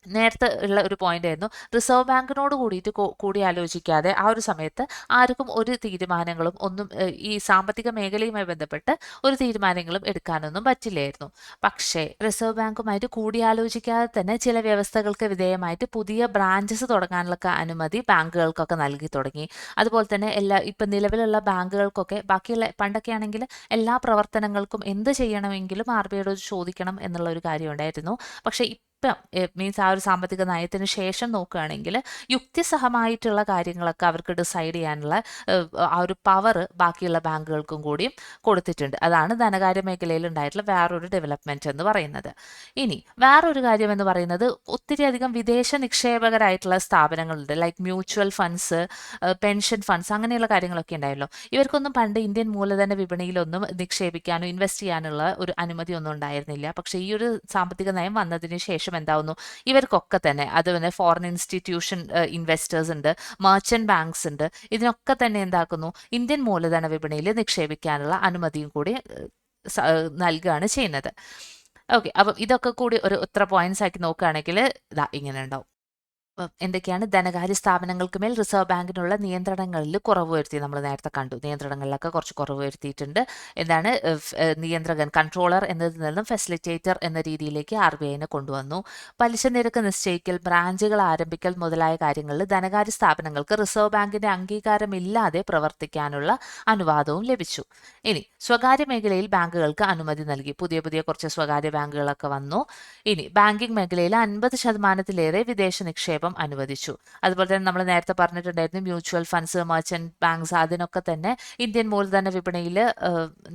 നേരത്തെ ഉള്ള ഒരു പോയിന്റ് ആയിരുന്നു, റിസർവ് ബാങ്കിനോട് കൂടിയിട്ട് കൂടി ആലോചിക്കാതെ ആ ഒരു സമയത്ത് ആർക്കും ഒരു തീരുമാനങ്ങളും ഒന്നും ഈ സാമ്പത്തിക മേഖലയുമായി ബന്ധപ്പെട്ട് ഒരു തീരുമാനങ്ങളും എടുക്കാനൊന്നും പറ്റില്ലായിരുന്നു. പക്ഷേ റിസർവ് ബാങ്കുമായിട്ട് കൂടിയാലോചിക്കാതെ തന്നെ ചില വ്യവസ്ഥകൾക്ക് വിധേയമായിട്ട് പുതിയ ബ്രാഞ്ചസ് തുടങ്ങാനുള്ള അനുമതി ബാങ്കുകൾക്കൊക്കെ നൽകി തുടങ്ങി. അതുപോലെ തന്നെ ഇപ്പം നിലവിലുള്ള ബാങ്കുകൾക്കൊക്കെ ബാക്കിയുള്ള പണ്ടൊക്കെ ആണെങ്കിൽ എല്ലാ പ്രവർത്തനങ്ങൾക്കും എന്ത് ചെയ്യണമെങ്കിലും RBIയോട് ചോദിക്കണം എന്നുള്ള ഒരു കാര്യം ഉണ്ടായിരുന്നു. പക്ഷേ ഇപ്പം മീൻസ് ആ ഒരു സാമ്പത്തിക നയത്തിന് ശേഷം നോക്കുകയാണെങ്കിൽ യുക്തിസഹമായിട്ടുള്ള കാര്യങ്ങളൊക്കെ അവർക്ക് ഡിസൈഡ് ചെയ്യാനുള്ള ആ ഒരു പവർ ബാക്കിയുള്ള ബാങ്കുകൾക്കും കൂടിയും കൊടുത്തിട്ടുണ്ട്. അതാണ് ധനകാര്യ മേഖലയിൽ ഉണ്ടായിട്ടുള്ള വേറൊരു ഡെവലപ്മെന്റ് എന്ന് പറയുന്നത്. ഇനി വേറൊരു കാര്യം എന്ന് പറയുന്നത്, ഒത്തിരി അധികം വിദേശ നിക്ഷേപകരായിട്ടുള്ള സ്ഥാപനങ്ങളുണ്ട്, like mutual funds, pension funds, അങ്ങനെയുള്ള കാര്യങ്ങളൊക്കെ ഉണ്ടായല്ലോ. ഇവർക്കൊന്നും പണ്ട് ഇന്ത്യൻ മൂലധന വിപണിയിലൊന്നും നിക്ഷേപിക്കാനോ ഇൻവെസ്റ്റ് ചെയ്യാനുള്ള ഒരു അനുമതി ഒന്നും ഉണ്ടായിരുന്നില്ല. പക്ഷേ ഈ ഒരു സാമ്പത്തിക നയം വന്നതിന് ശേഷം എന്താവുന്നു? ഇവർക്കൊക്കെ തന്നെ, അതുപോലെ ഫോറിൻ ഇൻസ്റ്റിറ്റ്യൂഷൻ ഇൻവെസ്റ്റേഴ്സ് ഉണ്ട്, മർച്ചന്റ് ബാങ്ക്സ് ഉണ്ട്, ഇതിനൊക്കെ തന്നെ എന്താക്കുന്നു? ഇന്ത്യൻ മൂലധന വിപണിയിൽ നിക്ഷേപിക്കാനുള്ള അനുമതിയും കൂടി നൽകുകയാണ് ചെയ്യുന്നത്. ഓക്കെ, അപ്പം ഇതൊക്കെ കൂടി ഒരു ഇത്ര പോയിന്റ്സ് ആക്കി നോക്കുകയാണെങ്കിൽ ഇങ്ങനെ ഉണ്ടാവും. എന്തൊക്കെയാണ്? ധനകാര്യ സ്ഥാപനങ്ങൾക്ക് മേൽ റിസർവ് ബാങ്കിനുള്ള നിയന്ത്രണങ്ങളിൽ കുറവ് വരുത്തി. നമ്മൾ നേരത്തെ കണ്ടു, നിയന്ത്രണങ്ങളിലൊക്കെ കുറച്ച് കുറവ് വരുത്തിയിട്ടുണ്ട്. എന്താണ്? നിയന്ത്രകൻ, കൺട്രോളർ എന്നതിൽ നിന്നും ഫെസിലിറ്റേറ്റർ എന്ന രീതിയിലേക്ക് RBIനെ കൊണ്ടുവന്നു. പലിശ നിരക്ക് നിശ്ചയിക്കൽ, ബ്രാഞ്ചുകൾ ആരംഭിക്കൽ മുതലായ കാര്യങ്ങളിൽ ധനകാര്യ സ്ഥാപനങ്ങൾക്ക് റിസർവ് ബാങ്കിന്റെ അംഗീകാരമില്ലാതെ പ്രവർത്തിക്കാനുള്ള അനുവാദവും ലഭിച്ചു. ഇനി സ്വകാര്യ മേഖലയിൽ ബാങ്കുകൾക്ക് അനുമതി നൽകി. പുതിയ പുതിയ കുറച്ച് സ്വകാര്യ ബാങ്കുകളൊക്കെ വന്നു. ഇനി ബാങ്കിംഗ് മേഖലയിൽ 50%-ലേറെ വിദേശ നിക്ഷേപം അനുവദിച്ചു. അതുപോലെ തന്നെ നമ്മൾ നേരത്തെ പറഞ്ഞിട്ടുണ്ടായിരുന്നു, മ്യൂച്വൽ ഫണ്ട്സ്, മർച്ചന്റ് ബാങ്ക്സ്, അതിനൊക്കെ തന്നെ ഇന്ത്യൻ മൂലധന വിപണിയിൽ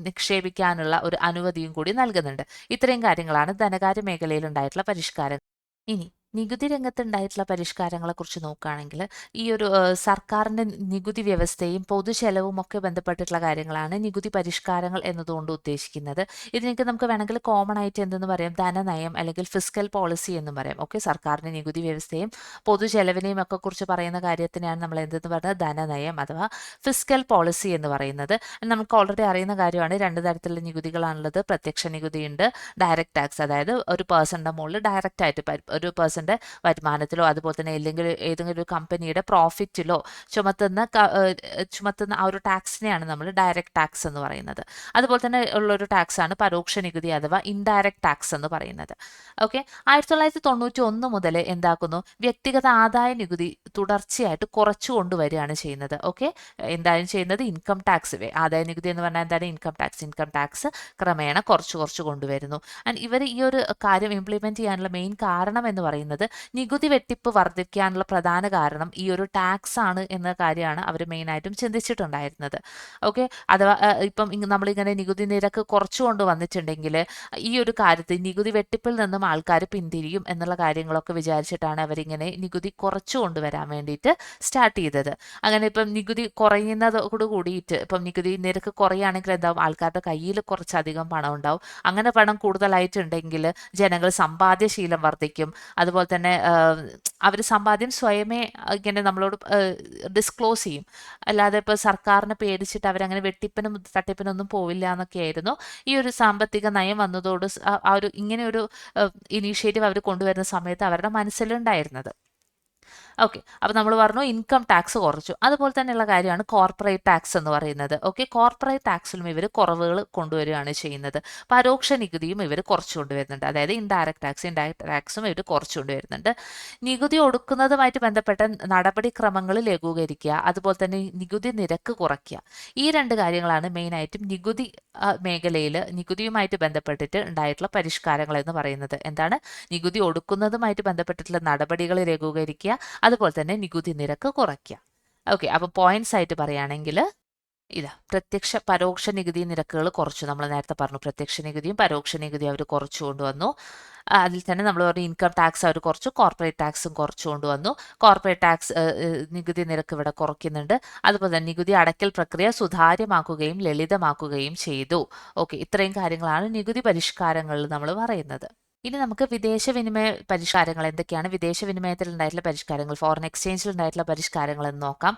നിക്ഷേപിക്കാനുള്ള ഒരു അനുമതിയും കൂടി നൽകുന്നുണ്ട്. ഇത്രയും കാര്യങ്ങളാണ് ധനകാര്യ മേഖലയിൽ ഉണ്ടായിട്ടുള്ള പരിഷ്കാരം. ഇനി നികുതി രംഗത്തുണ്ടായിട്ടുള്ള പരിഷ്കാരങ്ങളെ കുറിച്ച് നോക്കുകയാണെങ്കിൽ, ഈ ഒരു സർക്കാരിന്റെ നികുതി വ്യവസ്ഥയും പൊതുചെലവും ഒക്കെ ബന്ധപ്പെട്ടിട്ടുള്ള കാര്യങ്ങളാണ് നികുതി പരിഷ്കാരങ്ങൾ എന്നതുകൊണ്ട് ഉദ്ദേശിക്കുന്നത്. ഇതിനൊക്കെ നമുക്ക് വേണമെങ്കിൽ കോമൺ ആയിട്ട് എന്തെന്ന് പറയാം? ധനനയം അല്ലെങ്കിൽ ഫിസ്ക്കൽ പോളിസി എന്നും പറയാം. ഓക്കെ, സർക്കാരിന്റെ നികുതി വ്യവസ്ഥയും പൊതുചെലവിനെയും ഒക്കെ കുറിച്ച് പറയുന്ന കാര്യത്തിനെയാണ് നമ്മൾ എന്തെന്ന് പറയുന്നത്? ധനനയം അഥവാ ഫിസ്ക്കൽ പോളിസി എന്ന് പറയുന്നത്. നമുക്ക് ഓൾറെഡി അറിയുന്ന കാര്യമാണ്, രണ്ട് തരത്തിലുള്ള നികുതികളാണുള്ളത്. പ്രത്യക്ഷ നികുതിയുണ്ട്, ഡയറക്റ്റ് ടാക്സ്, അതായത് ഒരു പേഴ്സന്റെ മുകളിൽ ഡയറക്റ്റ് ആയിട്ട് ഒരു പേഴ്സന്റെ വരുമാനത്തിലോ അതുപോലെ തന്നെ ഏതെങ്കിലും ഒരു കമ്പനിയുടെ പ്രോഫിറ്റിലോ ചുമത്തുന്ന ആ ഒരു ടാക്സിനെയാണ് നമ്മൾ ഡയറക്റ്റ് ടാക്സ് എന്ന് പറയുന്നത്. അതുപോലെ തന്നെ ഉള്ളൊരു ടാക്സ് ആണ് പരോക്ഷ നികുതി അഥവാ ഇൻഡയറക്റ്റ് ടാക്സ് എന്ന് പറയുന്നത്. ഓക്കെ, 1991 മുതൽ എന്താക്കുന്നു? വ്യക്തിഗത ആദായ നികുതി തുടർച്ചയായിട്ട് കുറച്ചു കൊണ്ടുവരികയാണ് ചെയ്യുന്നത്. ഓക്കെ, എന്തായാലും ചെയ്യുന്നത് ഇൻകം ടാക്സ്, ആദായ നികുതി എന്ന് പറഞ്ഞാൽ എന്താണ്? ഇൻകം ടാക്സ് ക്രമേണ കുറച്ച് കൊണ്ടുവരുന്നു. ആൻഡ് ഇവർ ഈ ഒരു കാര്യം ഇംപ്ലിമെന്റ് ചെയ്യാനുള്ള മെയിൻ കാരണം എന്ന് പറയുന്നത്, നികുതി വെട്ടിപ്പ് വർദ്ധിക്കാനുള്ള പ്രധാന കാരണം ഈ ഒരു ടാക്സ് ആണ് എന്ന കാര്യമാണ് അവർ മെയിനായിട്ടും ചിന്തിച്ചിട്ടുണ്ടായിരുന്നത്. ഓക്കെ, അഥവാ ഇപ്പം നമ്മളിങ്ങനെ നികുതി നിരക്ക് കുറച്ചു കൊണ്ടുവന്നിട്ടുണ്ടെങ്കിൽ ഈ ഒരു കാര്യത്തിൽ നികുതി വെട്ടിപ്പിൽ നിന്നും ആൾക്കാർ പിന്തിരിയും എന്നുള്ള കാര്യങ്ങളൊക്കെ വിചാരിച്ചിട്ടാണ് അവരിങ്ങനെ നികുതി കുറച്ചു കൊണ്ടുവരാൻ വേണ്ടിയിട്ട് സ്റ്റാർട്ട് ചെയ്തത്. അങ്ങനെ ഇപ്പം നികുതി കുറയുന്നതോട് കൂടിയിട്ട് ഇപ്പം നികുതി നിരക്ക് കുറയുകയാണെങ്കിൽ എന്താവും? ആൾക്കാരുടെ കയ്യിൽ കുറച്ചധികം പണം ഉണ്ടാവും. അങ്ങനെ പണം കൂടുതലായിട്ടുണ്ടെങ്കിൽ ജനങ്ങൾ സമ്പാദ്യശീലം വർദ്ധിക്കും. അതുപോലെ തന്നെ അവർ സമ്പാദ്യം സ്വയമേ ഇങ്ങനെ നമ്മളോട് ഡിസ്ക്ലോസ് ചെയ്യും. അല്ലാതെ ഇപ്പോൾ സർക്കാരിനെ പേടിച്ചിട്ട് അവരങ്ങനെ വെട്ടിപ്പിനും തട്ടിപ്പിനൊന്നും പോവില്ല എന്നൊക്കെയായിരുന്നു ഈ ഒരു സാമ്പത്തിക നയം വന്നതോട് ആ ഒരു ഇങ്ങനെ ഒരു ഇനീഷ്യേറ്റീവ് അവർ കൊണ്ടുവരുന്ന സമയത്ത് അവരുടെ മനസ്സിലുണ്ടായിരുന്നത്. ഓക്കെ. അപ്പോൾ നമ്മൾ പറഞ്ഞു ഇൻകം ടാക്സ് കുറച്ചു. അതുപോലെ തന്നെയുള്ള കാര്യമാണ് കോർപ്പറേറ്റ് ടാക്സ് എന്ന് പറയുന്നത്. ഓക്കെ. കോർപ്പറേറ്റ് ടാക്സിലും ഇവർ കുറവുകൾ കൊണ്ടുവരികയാണ് ചെയ്യുന്നത്. പരോക്ഷ നികുതിയും ഇവർ കുറച്ചു കൊണ്ടുവരുന്നുണ്ട്. അതായത് ഇൻഡയറക്റ്റ് ടാക്സും ഇവർ കുറച്ചു കൊണ്ടുവരുന്നുണ്ട്. നികുതി ഒടുക്കുന്നതുമായിട്ട് ബന്ധപ്പെട്ട നടപടിക്രമങ്ങൾ ലഘൂകരിക്കുക, അതുപോലെ തന്നെ നികുതി നിരക്ക് കുറയ്ക്കുക. ഈ രണ്ട് കാര്യങ്ങളാണ് മെയിനായിട്ടും നികുതി മേഖലയിൽ നികുതിയുമായിട്ട് ബന്ധപ്പെട്ടിട്ട് ഉണ്ടായിട്ടുള്ള പരിഷ്കാരങ്ങൾ എന്ന് പറയുന്നത്. എന്താണ്? നികുതി ഒടുക്കുന്നതുമായിട്ട് ബന്ധപ്പെട്ടിട്ടുള്ള നടപടികൾ ലഘൂകരിക്കുക, അതുപോലെ തന്നെ നികുതി നിരക്ക് കുറയ്ക്കുക. ഓക്കെ. അപ്പം പോയിന്റ്സ് ആയിട്ട് പറയുകയാണെങ്കിൽ ഇതാ പരോക്ഷ നികുതി നിരക്കുകൾ കുറച്ചു. നമ്മൾ നേരത്തെ പറഞ്ഞു പ്രത്യക്ഷ നികുതിയും പരോക്ഷ നികുതിയും അവർ കുറച്ചു കൊണ്ടുവന്നു. അതിൽ തന്നെ നമ്മൾ പറഞ്ഞു ഇൻകം ടാക്സ് അവർ കുറച്ചു, കോർപ്പറേറ്റ് ടാക്സും കുറച്ചു കൊണ്ടുവന്നു. കോർപ്പറേറ്റ് ടാക്സ് നികുതി നിരക്ക് ഇവിടെ കുറയ്ക്കുന്നുണ്ട്. അതുപോലെ തന്നെ നികുതി അടയ്ക്കൽ പ്രക്രിയ സുതാര്യമാക്കുകയും ലളിതമാക്കുകയും ചെയ്തു. ഓക്കെ. ഇത്രയും കാര്യങ്ങളാണ് നികുതി പരിഷ്കാരങ്ങളിൽ നമ്മൾ പറയുന്നത്. ഇനി നമുക്ക് വിദേശ വിനിമയ പരിഷ്കാരങ്ങൾ എന്തൊക്കെയാണ്, വിദേശ വിനിമയത്തിൽ ഉണ്ടായിട്ടുള്ള പരിഷ്കാരങ്ങൾ, ഫോറിൻ എക്സ്ചേഞ്ചിൽ ഉണ്ടായിട്ടുള്ള പരിഷ്കാരങ്ങൾ എന്ന് നോക്കാം.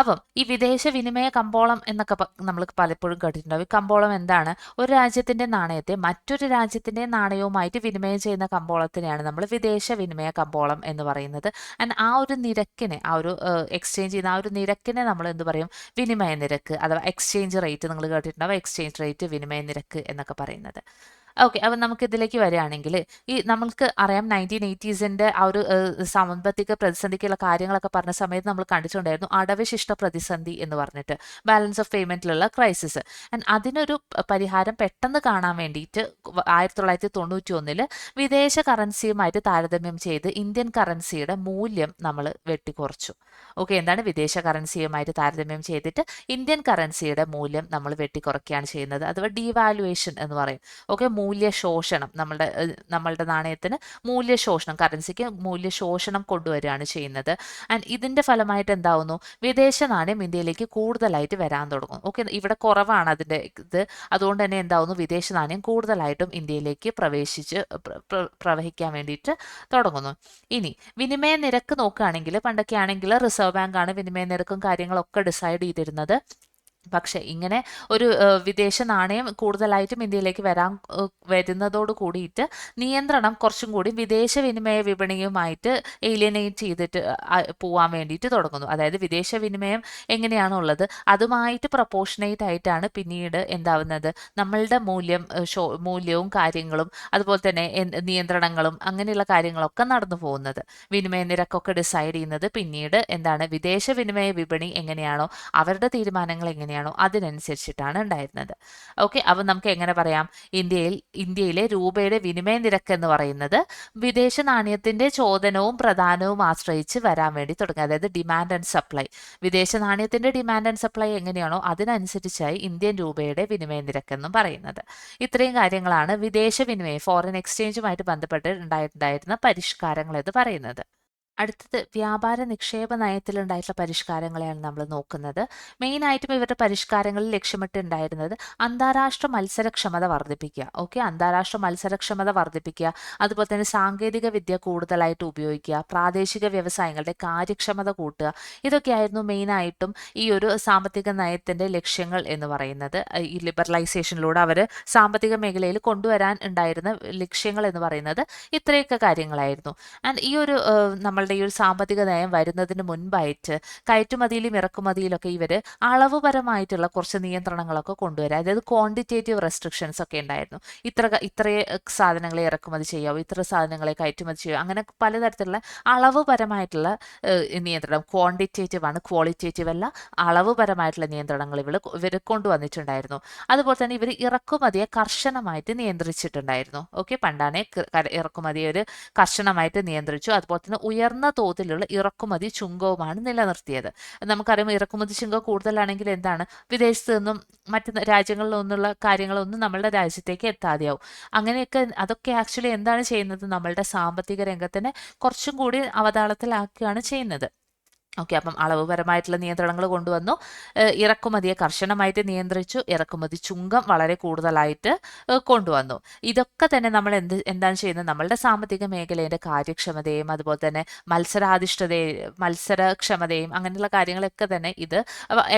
അപ്പം ഈ വിദേശ വിനിമയ കമ്പോളം എന്നൊക്കെ നമ്മൾ പലപ്പോഴും കേട്ടിട്ടുണ്ടാവും. ഈ കമ്പോളം എന്താണ്? ഒരു രാജ്യത്തിന്റെ നാണയത്തെ മറ്റൊരു രാജ്യത്തിന്റെ നാണയവുമായിട്ട് വിനിമയം ചെയ്യുന്ന കമ്പോളത്തിനെയാണ് നമ്മൾ വിദേശ വിനിമയ കമ്പോളം എന്ന് പറയുന്നത്. ആൻഡ് ആ ഒരു നിരക്കിനെ, ആ ഒരു എക്സ്ചേഞ്ച് ചെയ്യുന്ന ആ ഒരു നിരക്കിനെ നമ്മൾ എന്ത് പറയും? വിനിമയ നിരക്ക് അഥവാ എക്സ്ചേഞ്ച് റേറ്റ്. നിങ്ങൾ കേട്ടിട്ടുണ്ടാവും എക്സ്ചേഞ്ച് റേറ്റ്, വിനിമയ നിരക്ക് എന്നൊക്കെ പറയുന്നത്. ഓക്കെ. അപ്പം നമുക്ക് ഇതിലേക്ക് വരികയാണെങ്കിൽ നമ്മൾക്ക് അറിയാം 1980s ആ ഒരു സാമ്പത്തിക പ്രതിസന്ധിക്കുള്ള കാര്യങ്ങളൊക്കെ പറഞ്ഞ സമയത്ത് നമ്മൾ കണ്ടിട്ടുണ്ടായിരുന്നു അടവശിഷ്ട പ്രതിസന്ധി എന്ന് പറഞ്ഞിട്ട്, ബാലൻസ് ഓഫ് പേയ്മെന്റിലുള്ള ക്രൈസിസ്. ആൻഡ് അതിനൊരു പരിഹാരം പെട്ടെന്ന് കാണാൻ വേണ്ടിയിട്ട് 1991 വിദേശ കറൻസിയുമായിട്ട് താരതമ്യം ചെയ്ത് ഇന്ത്യൻ കറൻസിയുടെ മൂല്യം നമ്മൾ വെട്ടിക്കുറച്ചു. ഓക്കെ. എന്താണ്? വിദേശ കറൻസിയുമായിട്ട് താരതമ്യം ചെയ്തിട്ട് ഇന്ത്യൻ കറൻസിയുടെ മൂല്യം നമ്മൾ വെട്ടിക്കുറയ്ക്കുകയാണ് ചെയ്യുന്നത്. അഥവാ ഡീവാലുവേഷൻ എന്ന് പറയും. ഓക്കെ. മൂല്യശോഷണം, നമ്മളുടെ നാണയത്തിന് മൂല്യശോഷണം, കറൻസിക്ക് മൂല്യശോഷണം കൊണ്ടുവരികയാണ് ചെയ്യുന്നത്. ആൻഡ് ഇതിന്റെ ഫലമായിട്ട് എന്താവുന്നു? വിദേശ നാണയം ഇന്ത്യയിലേക്ക് കൂടുതലായിട്ട് വരാൻ തുടങ്ങും. ഓക്കെ. ഇവിടെ കുറവാണ് അതിന്റെ ഇത്. അതുകൊണ്ട് തന്നെ എന്താവുന്നു? വിദേശ നാണയം കൂടുതലായിട്ടും ഇന്ത്യയിലേക്ക് പ്രവഹിക്കാൻ വേണ്ടിയിട്ട് തുടങ്ങുന്നു. ഇനി വിനിമയ നിരക്ക് നോക്കുകയാണെങ്കിൽ പണ്ടൊക്കെ ആണെങ്കിൽ റിസർവ് ബാങ്ക് ആണ് വിനിമയ നിരക്കും കാര്യങ്ങളൊക്കെ ഡിസൈഡ് ചെയ്തിരുന്നത്. പക്ഷെ ഇങ്ങനെ ഒരു വിദേശ നാണയം കൂടുതലായിട്ടും ഇന്ത്യയിലേക്ക് വരുന്നതോട് കൂടിയിട്ട് നിയന്ത്രണം കുറച്ചും കൂടി വിദേശ വിനിമയ വിപണിയുമായിട്ട് ഏലിയനേറ്റ് ചെയ്തിട്ട് പോവാൻ വേണ്ടിയിട്ട് തുടങ്ങുന്നു. അതായത് വിദേശ വിനിമയം എങ്ങനെയാണോ ഉള്ളത് അതുമായിട്ട് പ്രപ്പോർഷനേറ്റ് ആയിട്ടാണ് പിന്നീട് എന്താവുന്നത്? നമ്മളുടെ മൂല്യവും കാര്യങ്ങളും അതുപോലെ തന്നെ നിയന്ത്രണങ്ങളും അങ്ങനെയുള്ള കാര്യങ്ങളൊക്കെ നടന്നു പോകുന്നത്. വിനിമയ നിരക്കൊക്കെ ഡിസൈഡ് ചെയ്യുന്നത് പിന്നീട് എന്താണ്? വിദേശ വിനിമയ വിപണി എങ്ങനെയാണോ അവരുടെ തീരുമാനങ്ങൾ എങ്ങനെയാണോ അതിനനുസരിച്ചിട്ടാണ് ഉണ്ടായിരുന്നത്. ഓക്കെ. അപ്പം നമുക്ക് എങ്ങനെ പറയാം? ഇന്ത്യയിലെ രൂപയുടെ വിനിമയ നിരക്ക് എന്ന് പറയുന്നത് വിദേശ നാണയത്തിന്റെ ചോദനവും പ്രദാനവും ആശ്രയിച്ച് വരാൻ വേണ്ടി തുടങ്ങി. അതായത് ഡിമാൻഡ് ആൻഡ് സപ്ലൈ. വിദേശ നാണയത്തിന്റെ ഡിമാൻഡ് ആൻഡ് സപ്ലൈ എങ്ങനെയാണോ അതിനനുസരിച്ചായി ഇന്ത്യൻ രൂപയുടെ വിനിമയ നിരക്ക് എന്നും പറയുന്നത്. ഇത്രയും കാര്യങ്ങളാണ് വിദേശ വിനിമയം, ഫോറിൻ എക്സ്ചേഞ്ചുമായിട്ട് ബന്ധപ്പെട്ട് ഉണ്ടായിരുന്ന പരിഷ്കാരങ്ങൾ എന്ന് പറയുന്നത്. അടുത്തത് വ്യാപാര നിക്ഷേപ നയത്തിലുണ്ടായിട്ടുള്ള പരിഷ്കാരങ്ങളെയാണ് നമ്മൾ നോക്കുന്നത്. മെയിനായിട്ടും ഇവരുടെ പരിഷ്കാരങ്ങളിൽ ലക്ഷ്യമിട്ടുണ്ടായിരുന്നത് അന്താരാഷ്ട്ര മത്സരക്ഷമത വർദ്ധിപ്പിക്കുക. ഓക്കെ. അന്താരാഷ്ട്ര മത്സരക്ഷമത വർദ്ധിപ്പിക്കുക, അതുപോലെ തന്നെ സാങ്കേതിക വിദ്യ കൂടുതലായിട്ട് ഉപയോഗിക്കുക, പ്രാദേശിക വ്യവസായങ്ങളുടെ കാര്യക്ഷമത കൂട്ടുക. ഇതൊക്കെയായിരുന്നു മെയിനായിട്ടും ഈ ഒരു സാമ്പത്തിക നയത്തിന്റെ ലക്ഷ്യങ്ങൾ എന്ന് പറയുന്നത്. ഈ ലിബറലൈസേഷനിലൂടെ അവർ സാമ്പത്തിക മേഖലയിൽ കൊണ്ടുവരാൻ ഉണ്ടായിരുന്ന ലക്ഷ്യങ്ങൾ എന്ന് പറയുന്നത് ഇത്രയൊക്കെ കാര്യങ്ങളായിരുന്നു. ആൻഡ് ഈ ഒരു നമ്മളുടെ ഈ ഒരു സാമ്പത്തിക നയം വരുന്നതിന് മുൻപായിട്ട് കയറ്റുമതിയിലും ഇറക്കുമതിയിലൊക്കെ ഇവർ അളവുപരമായിട്ടുള്ള കുറച്ച് നിയന്ത്രണങ്ങളൊക്കെ കൊണ്ടുവരാം. അതായത് ക്വാണ്ടിറ്റേറ്റീവ് റെസ്ട്രിക്ഷൻസ് ഒക്കെ ഉണ്ടായിരുന്നു. ഇത്രേ സാധനങ്ങളെ ഇറക്കുമതി ചെയ്യാവൂ, ഇത്ര സാധനങ്ങളെ കയറ്റുമതി ചെയ്യാവൂ, അങ്ങനെ പലതരത്തിലുള്ള അളവുപരമായിട്ടുള്ള നിയന്ത്രണം. ക്വാണ്ടിറ്റേറ്റീവ് ആണ്, ക്വാളിറ്റേറ്റീവ് അല്ല. അളവുപരമായിട്ടുള്ള നിയന്ത്രണങ്ങൾ ഇവർ കൊണ്ടുവന്നിട്ടുണ്ടായിരുന്നു. അതുപോലെ തന്നെ ഇവർ ഇറക്കുമതിയെ കർശനമായിട്ട് നിയന്ത്രിച്ചിട്ടുണ്ടായിരുന്നു. ഓക്കെ. പണ്ടാണ് ഇറക്കുമതിയെ ഒരു കർശനമായിട്ട് നിയന്ത്രിച്ചു. അതുപോലെ തന്നെ ഉയർന്ന തോതിലുള്ള ഇറക്കുമതി ചുങ്കവുമാണ് നിലനിർത്തിയത്. നമുക്കറിയാം ഇറക്കുമതി ചുങ്കം കൂടുതലാണെങ്കിൽ എന്താണ്? വിദേശത്ത് നിന്നും മറ്റ് രാജ്യങ്ങളിൽ നിന്നുള്ള കാര്യങ്ങളൊന്നും നമ്മളുടെ രാജ്യത്തേക്ക് എത്താതെയാവും. അങ്ങനെയൊക്കെ അതൊക്കെ ആക്ച്വലി എന്താണ് ചെയ്യുന്നത്? നമ്മളുടെ സാമ്പത്തിക രംഗത്തിനെ കുറച്ചും കൂടി അവതാളത്തിലാക്കുകയാണ് ചെയ്യുന്നത്. ഓക്കെ, അപ്പം അളവുപരമായിട്ടുള്ള നിയന്ത്രണങ്ങൾ കൊണ്ടുവന്നു. ഇറക്കുമതിയെ കർശനമായിട്ട് നിയന്ത്രിച്ചു. ഇറക്കുമതി ചുങ്കം വളരെ കൂടുതലായിട്ട് കൊണ്ടുവന്നു. ഇതൊക്കെ തന്നെ നമ്മൾ എന്താണ് ചെയ്യുന്നത്, നമ്മളുടെ സാമ്പത്തിക മേഖലയുടെ കാര്യക്ഷമതയും അതുപോലെ തന്നെ മത്സരക്ഷമതയും അങ്ങനെയുള്ള കാര്യങ്ങളൊക്കെ തന്നെ ഇത്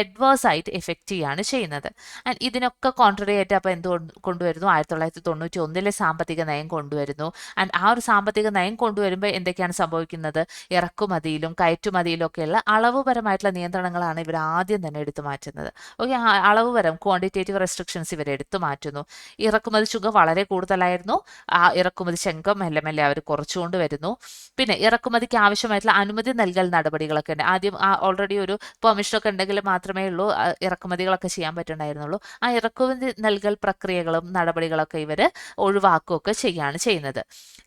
അഡ്വേഴ്സ് ആയിട്ട് എഫക്റ്റ് ചെയ്യാണ് ചെയ്യുന്നത്. ആൻഡ് ഇതിനൊക്കെ കോൺട്രറി ആയിട്ട് അപ്പോൾ എന്ത് കൊണ്ടുവരുന്നു, 1991 സാമ്പത്തിക നയം കൊണ്ടുവരുന്നു. ആൻഡ് ആ ഒരു സാമ്പത്തിക നയം കൊണ്ടുവരുമ്പോൾ എന്തൊക്കെയാണ് സംഭവിക്കുന്നത്, ഇറക്കുമതിയിലും കയറ്റുമതിയിലും ഒക്കെയുള്ള അളവുപരമായിട്ടുള്ള നിയന്ത്രണങ്ങളാണ് ഇവർ ആദ്യം തന്നെ എടുത്തു മാറ്റുന്നത്. ഓക്കെ, അളവുപരം ക്വാണ്ടിറ്റേറ്റീവ് റെസ്ട്രിക്ഷൻസ് ഇവർ എടുത്തു മാറ്റുന്നു. ഇറക്കുമതി ചുങ്കം വളരെ കൂടുതലായിരുന്നു. ആ ഇറക്കുമതി ചുങ്കം മെല്ലെ മെല്ലെ അവർ കുറച്ചുകൊണ്ട് വരുന്നു. പിന്നെ ഇറക്കുമതിക്ക് ആവശ്യമായിട്ടുള്ള അനുമതി നൽകൽ നടപടികളൊക്കെ ഉണ്ട്. ആദ്യം ഓൾറെഡി ഒരു പെർമിഷനൊക്കെ ഉണ്ടെങ്കിൽ മാത്രമേ ഉള്ളൂ ഇറക്കുമതികളൊക്കെ ചെയ്യാൻ പറ്റുണ്ടായിരുന്നുള്ളൂ. ആ ഇറക്കുമതി നൽകൽ പ്രക്രിയകളും നടപടികളൊക്കെ ഇവർ ഒഴിവാക്കുകയൊക്കെ ചെയ്യാണ് ചെയ്യുന്നത്.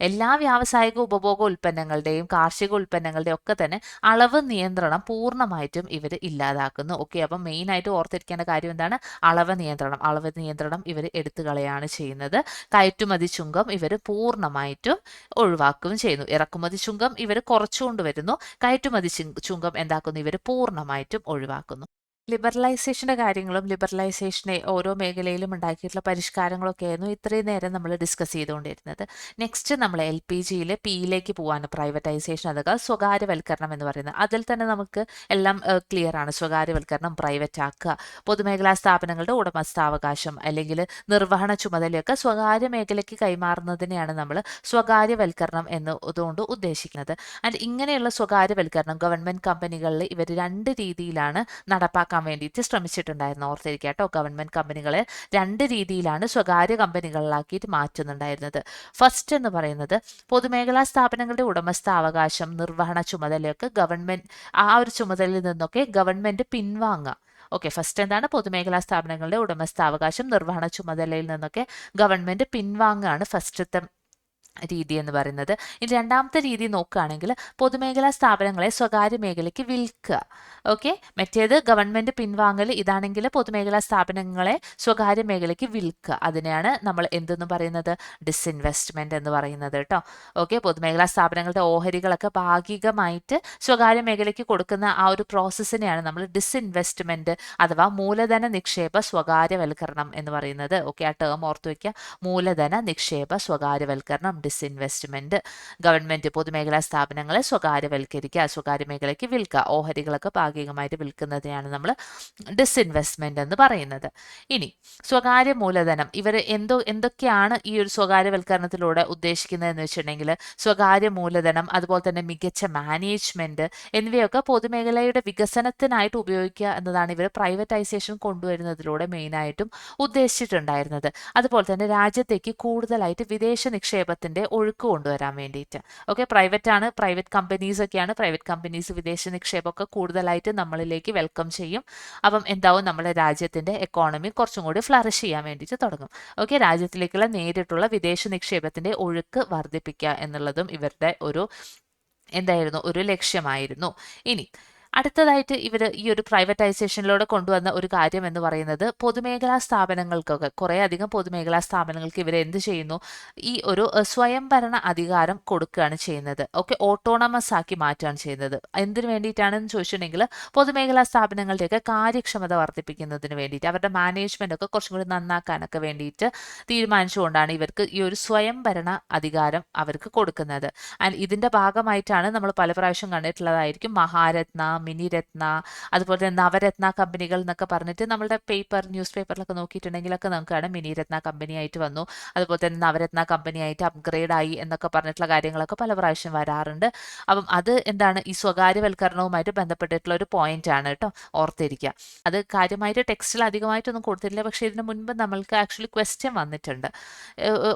എല്ലാ വ്യാവസായിക ഉപഭോഗ ഉൽപ്പന്നങ്ങളുടെയും കാർഷിക ഉൽപ്പന്നങ്ങളുടെയും ഒക്കെ തന്നെ അളവ് നിയന്ത്രണം പൂർണ്ണമായിട്ടും ഇവർ ഇല്ലാതാക്കുന്നു. ഓക്കെ, അപ്പം മെയിൻ ആയിട്ട് ഓർത്തിരിക്കേണ്ട കാര്യം എന്താണ്, അളവ് നിയന്ത്രണം ഇവർ എടുത്തു കളയാണ് ചെയ്യുന്നത്. കയറ്റുമതി ചുങ്കം ഇവർ പൂർണ്ണമായിട്ടും ഒഴിവാക്കുകയും ചെയ്യുന്നു. ഇറക്കുമതി ചുങ്കം ഇവർ കുറച്ചുകൊണ്ട് വരുന്നു. കയറ്റുമതി ചുങ്കം എന്താക്കുന്നു, ഇവർ പൂർണ്ണമായിട്ടും ഒഴിവാക്കുന്നു. ലിബറലൈസേഷൻ്റെ കാര്യങ്ങളും ലിബറലൈസേഷനെ ഓരോ മേഖലയിലും ഉണ്ടാക്കിയിട്ടുള്ള പരിഷ്കാരങ്ങളൊക്കെ ആയിരുന്നു ഇത്രയും നേരം നമ്മൾ ഡിസ്കസ് ചെയ്തുകൊണ്ടിരുന്നത്. നെക്സ്റ്റ് നമ്മൾ LPGയിൽ പിയിലേക്ക് പോകാൻ, പ്രൈവറ്റൈസേഷൻ അതൊക്കെ സ്വകാര്യവൽക്കരണം എന്ന് പറയുന്നത്. അതിൽ തന്നെ നമുക്ക് എല്ലാം ക്ലിയർ ആണ്. സ്വകാര്യവൽക്കരണം, പ്രൈവറ്റ് ആക്കുക, പൊതുമേഖലാ സ്ഥാപനങ്ങളുടെ ഉടമസ്ഥാവകാശം അല്ലെങ്കിൽ നിർവഹണ ചുമതലയൊക്കെ സ്വകാര്യ മേഖലയ്ക്ക് കൈമാറുന്നതിനെയാണ് നമ്മൾ സ്വകാര്യവൽക്കരണം എന്നതുകൊണ്ട് ഉദ്ദേശിക്കുന്നത്. ആൻഡ് ഇങ്ങനെയുള്ള സ്വകാര്യവൽക്കരണം ഗവൺമെൻറ് കമ്പനികളിൽ ഇവർ രണ്ട് രീതിയിലാണ് നടപ്പാക്കാൻ വേണ്ടിയിട്ട് ശ്രമിച്ചിട്ടുണ്ടായിരുന്നു. ഓർത്തിരിക്കുക കേട്ടോ, ഗവൺമെന്റ് കമ്പനികളെ രണ്ട് രീതിയിലാണ് സ്വകാര്യ കമ്പനികളിലാക്കിയിട്ട് മാറ്റുന്നുണ്ടായിരുന്നത്. ഫസ്റ്റ് എന്ന് പറയുന്നത് പൊതുമേഖലാ സ്ഥാപനങ്ങളുടെ ഉടമസ്ഥാവകാശം, നിർവഹണ ചുമതലയൊക്കെ ആ ഒരു ചുമതലയിൽ നിന്നൊക്കെ ഗവൺമെന്റ് പിൻവാങ്ങുക. ഓക്കെ, ഫസ്റ്റ് എന്താണ്, പൊതുമേഖലാ സ്ഥാപനങ്ങളുടെ ഉടമസ്ഥാവകാശം, നിർവഹണ ചുമതലയിൽ നിന്നൊക്കെ ഗവൺമെന്റ് പിൻവാങ്ങുകയാണ് ഫസ്റ്റത്തെ രീതി എന്ന് പറയുന്നത്. ഇനി രണ്ടാമത്തെ രീതി നോക്കുകയാണെങ്കിൽ പൊതുമേഖലാ സ്ഥാപനങ്ങളെ സ്വകാര്യ മേഖലയ്ക്ക് വിൽക്കുക. ഓക്കെ, മറ്റേത് ഗവൺമെന്റ് പിൻവാങ്ങൽ, ഇതാണെങ്കിൽ പൊതുമേഖലാ സ്ഥാപനങ്ങളെ സ്വകാര്യ മേഖലയ്ക്ക് വിൽക്കുക. അതിനെയാണ് നമ്മൾ എന്തെന്ന് പറയുന്നത്, ഡിസ്ഇൻവെസ്റ്റ്മെന്റ് എന്ന് പറയുന്നത് കേട്ടോ. ഓക്കെ, പൊതുമേഖലാ സ്ഥാപനങ്ങളുടെ ഓഹരികളൊക്കെ ഭാഗികമായിട്ട് സ്വകാര്യ മേഖലയ്ക്ക് കൊടുക്കുന്ന ആ ഒരു പ്രോസസ്സിനെയാണ് നമ്മൾ ഡിസ്ഇൻവെസ്റ്റ്മെന്റ് അഥവാ മൂലധന നിക്ഷേപ സ്വകാര്യവൽക്കരണം എന്ന് പറയുന്നത്. ഓക്കെ, ആ ടേം ഓർത്തു വയ്ക്കുക, മൂലധന നിക്ഷേപ സ്വകാര്യവൽക്കരണം, ഡിസ്ഇൻവെസ്റ്റ്മെന്റ്. ഗവൺമെന്റ് പൊതുമേഖലാ സ്ഥാപനങ്ങളെ സ്വകാര്യവൽക്കരിക്കുക, സ്വകാര്യ മേഖലയ്ക്ക് വിൽക്കുക, ഓഹരികളൊക്കെ ഭാഗികമായിട്ട് വിൽക്കുന്നതിനെയാണ് നമ്മൾ ഡിസ്ഇൻവെസ്റ്റ്മെന്റ് എന്ന് പറയുന്നത്. ഇനി സ്വകാര്യ മൂലധനം, ഇവർ എന്തൊക്കെയാണ് ഈ ഒരു സ്വകാര്യവൽക്കരണത്തിലൂടെ ഉദ്ദേശിക്കുന്നതെന്ന് വെച്ചിട്ടുണ്ടെങ്കിൽ, സ്വകാര്യ മൂലധനം അതുപോലെ തന്നെ മികച്ച മാനേജ്മെന്റ് എന്നിവയൊക്കെ പൊതുമേഖലയുടെ വികസനത്തിനായിട്ട് ഉപയോഗിക്കുക എന്നതാണ് ഇവർ പ്രൈവറ്റൈസേഷൻ കൊണ്ടുവരുന്നതിലൂടെ മെയിനായിട്ടും ഉദ്ദേശിച്ചിട്ടുണ്ടായിരുന്നത്. അതുപോലെ തന്നെ രാജ്യത്തേക്ക് കൂടുതലായിട്ട് വിദേശ നിക്ഷേപത്തിന്റെ ഒഴുക്ക് കൊണ്ടുവരാൻ വേണ്ടിയിട്ട്. ഓക്കെ, പ്രൈവറ്റ് കമ്പനീസ് ഒക്കെയാണ്. പ്രൈവറ്റ് കമ്പനീസ് വിദേശ നിക്ഷേപമൊക്കെ കൂടുതലായിട്ട് നമ്മളിലേക്ക് വെൽക്കം ചെയ്യും. അപ്പം എന്താവും, നമ്മുടെ രാജ്യത്തിന്റെ എക്കോണമി കുറച്ചും കൂടി ഫ്ലറിഷ് ചെയ്യാൻ വേണ്ടിയിട്ട് തുടങ്ങും. ഓക്കെ, രാജ്യത്തിലേക്കുള്ള നേരിട്ടുള്ള വിദേശ നിക്ഷേപത്തിന്റെ ഒഴുക്ക് വർദ്ധിപ്പിക്കുക എന്നുള്ളതും ഇവരുടെ ഒരു ലക്ഷ്യമായിരുന്നു. ഇനി അടുത്തതായിട്ട് ഇവർ ഈ ഒരു പ്രൈവറ്റൈസേഷനിലൂടെ കൊണ്ടുവന്ന ഒരു കാര്യം എന്ന് പറയുന്നത്, പൊതുമേഖലാ സ്ഥാപനങ്ങൾക്കൊക്കെ കുറേയധികം പൊതുമേഖലാ സ്ഥാപനങ്ങൾക്ക് ഇവർ എന്ത് ചെയ്യുന്നു, ഈ ഒരു സ്വയംഭരണ അധികാരം കൊടുക്കുകയാണ് ചെയ്യുന്നത്. ഓക്കെ, ഓട്ടോണമസ് ആക്കി മാറ്റുകയാണ് ചെയ്യുന്നത്. എന്തിനു വേണ്ടിയിട്ടാണെന്ന് ചോദിച്ചിട്ടുണ്ടെങ്കിൽ, പൊതുമേഖലാ സ്ഥാപനങ്ങളുടെയൊക്കെ കാര്യക്ഷമത വർദ്ധിപ്പിക്കുന്നതിന് വേണ്ടിയിട്ട്, അവരുടെ മാനേജ്മെന്റ് ഒക്കെ കുറച്ചും കൂടി നന്നാക്കാനൊക്കെ വേണ്ടിയിട്ട് തീരുമാനിച്ചുകൊണ്ടാണ് ഇവർക്ക് ഈ ഒരു സ്വയംഭരണ അധികാരം അവർക്ക് കൊടുക്കുന്നത്. ആൻഡ് ഇതിന്റെ ഭാഗമായിട്ടാണ് നമ്മൾ പല പ്രാവശ്യം കണ്ടിട്ടുള്ളതായിരിക്കും മഹാരത്ന, മിനിരത്ന, അതുപോലെ തന്നെ നവരത്ന കമ്പനികൾ എന്നൊക്കെ പറഞ്ഞിട്ട് നമ്മളുടെ ന്യൂസ് പേപ്പറിലൊക്കെ നോക്കിയിട്ടുണ്ടെങ്കിലൊക്കെ നമുക്കാണ് മിനിരത്ന കമ്പനി ആയിട്ട് വന്നു, അതുപോലെ തന്നെ നവരത്ന കമ്പനി ആയിട്ട് അപ്ഗ്രേഡ് ആയി എന്നൊക്കെ പറഞ്ഞിട്ടുള്ള കാര്യങ്ങളൊക്കെ പല പ്രാവശ്യം വരാറുണ്ട്. അപ്പം അത് എന്താണ്, ഈ സ്വകാര്യവൽക്കരണവുമായിട്ട് ബന്ധപ്പെട്ടിട്ടുള്ള ഒരു പോയിന്റ് ആണ് കേട്ടോ, ഓർത്തിരിക്കുക. അത് കാര്യമായിട്ട് ടെക്സ്റ്റിൽ അധികമായിട്ടൊന്നും കൊടുത്തിട്ടില്ല, പക്ഷേ ഇതിന് മുൻപ് നമ്മൾക്ക് ആക്ച്വലി ക്വസ്റ്റ്യൻ വന്നിട്ടുണ്ട്.